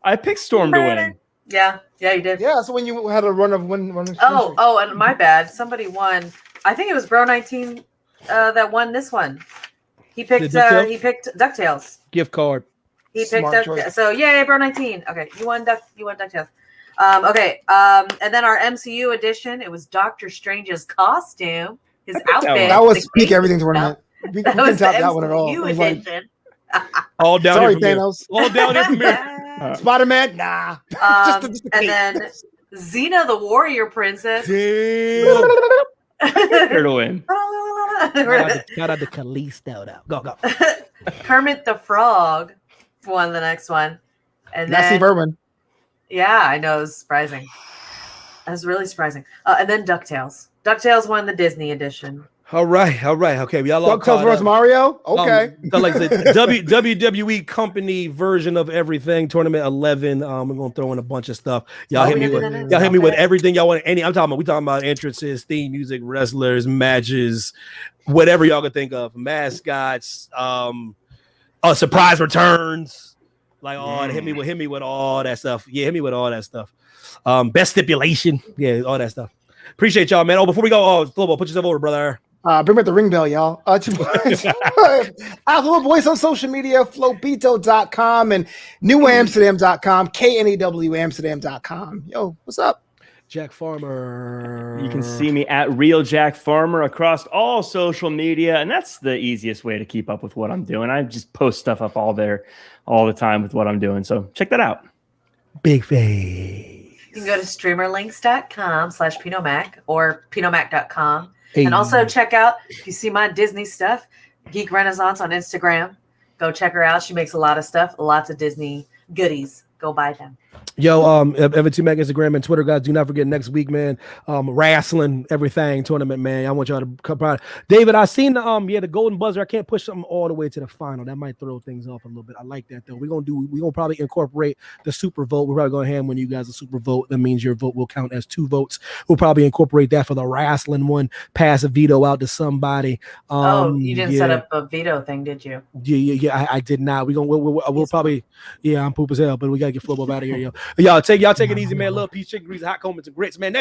I picked Storm to win. Yeah, you did. Yeah, so when you had a run of win. And my bad. Somebody won. I think it was Bro 19 that won this one. He picked DuckTales. Gift card. He picked DuckTales. So yay, Bro 19. Okay, you won DuckTales. And then our MCU edition, it was Doctor Strange's costume, his outfit. That was peak everything tournament. We can top that one at all. All down. Sorry, Thanos. All down here from here. Spider-Man, nah. And then Xena, the Warrior Princess. Here to win. Shout out to Kalisto. Go. Kermit the Frog won the next one. And then Steve Irwin. Yeah, I know. It was surprising. That was really surprising. And then DuckTales. DuckTales won the Disney edition. All right. Okay, we all DuckTales versus Mario. Okay. So like the WWE company version of everything. Tournament 11. We're gonna throw in a bunch of stuff. Y'all hit me with everything y'all want. We talking about entrances, theme music, wrestlers, matches, whatever y'all can think of, mascots, surprise returns. Like hit me with all that stuff. Yeah, hit me with all that stuff. Best stipulation. Yeah, all that stuff. Appreciate y'all, man. Before we go, Flobo, put yourself over, brother. Bring back the ring bell, y'all. I have little boys on social media, flopito.com and newamsterdam.com, KNEW Amsterdam.com. What's up? Jack Farmer. You can see me at Real Jack Farmer across all social media, and that's the easiest way to keep up with what I'm doing. I just post stuff up all there all the time with what I'm doing, so check that out. Big face. You can go to streamerlinks.com/Pino Mack or pinomack.com. Hey. And also check out, if you see my Disney stuff, Geek Renaissance on Instagram. Go check her out. She makes a lot of stuff, lots of Disney goodies. Go buy them. Yo, Evan T. Mack, Instagram and Twitter, guys. Do not forget next week, man. Wrestling everything tournament, man. I want y'all to come by. David, I seen the golden buzzer. I can't push something all the way to the final. That might throw things off a little bit. I like that though. We're gonna probably incorporate the super vote. We're probably gonna hand when you guys a super vote. That means your vote will count as 2 votes. We'll probably incorporate that for the wrestling one. Pass a veto out to somebody. You didn't set up a veto thing, did you? Yeah. I did not. We'll probably. Yeah, I'm poop as hell, but we gotta get Flobo out of here, yo. Y'all take it easy, man. Love, peace, chicken grease, hot comments, and grits, man. Next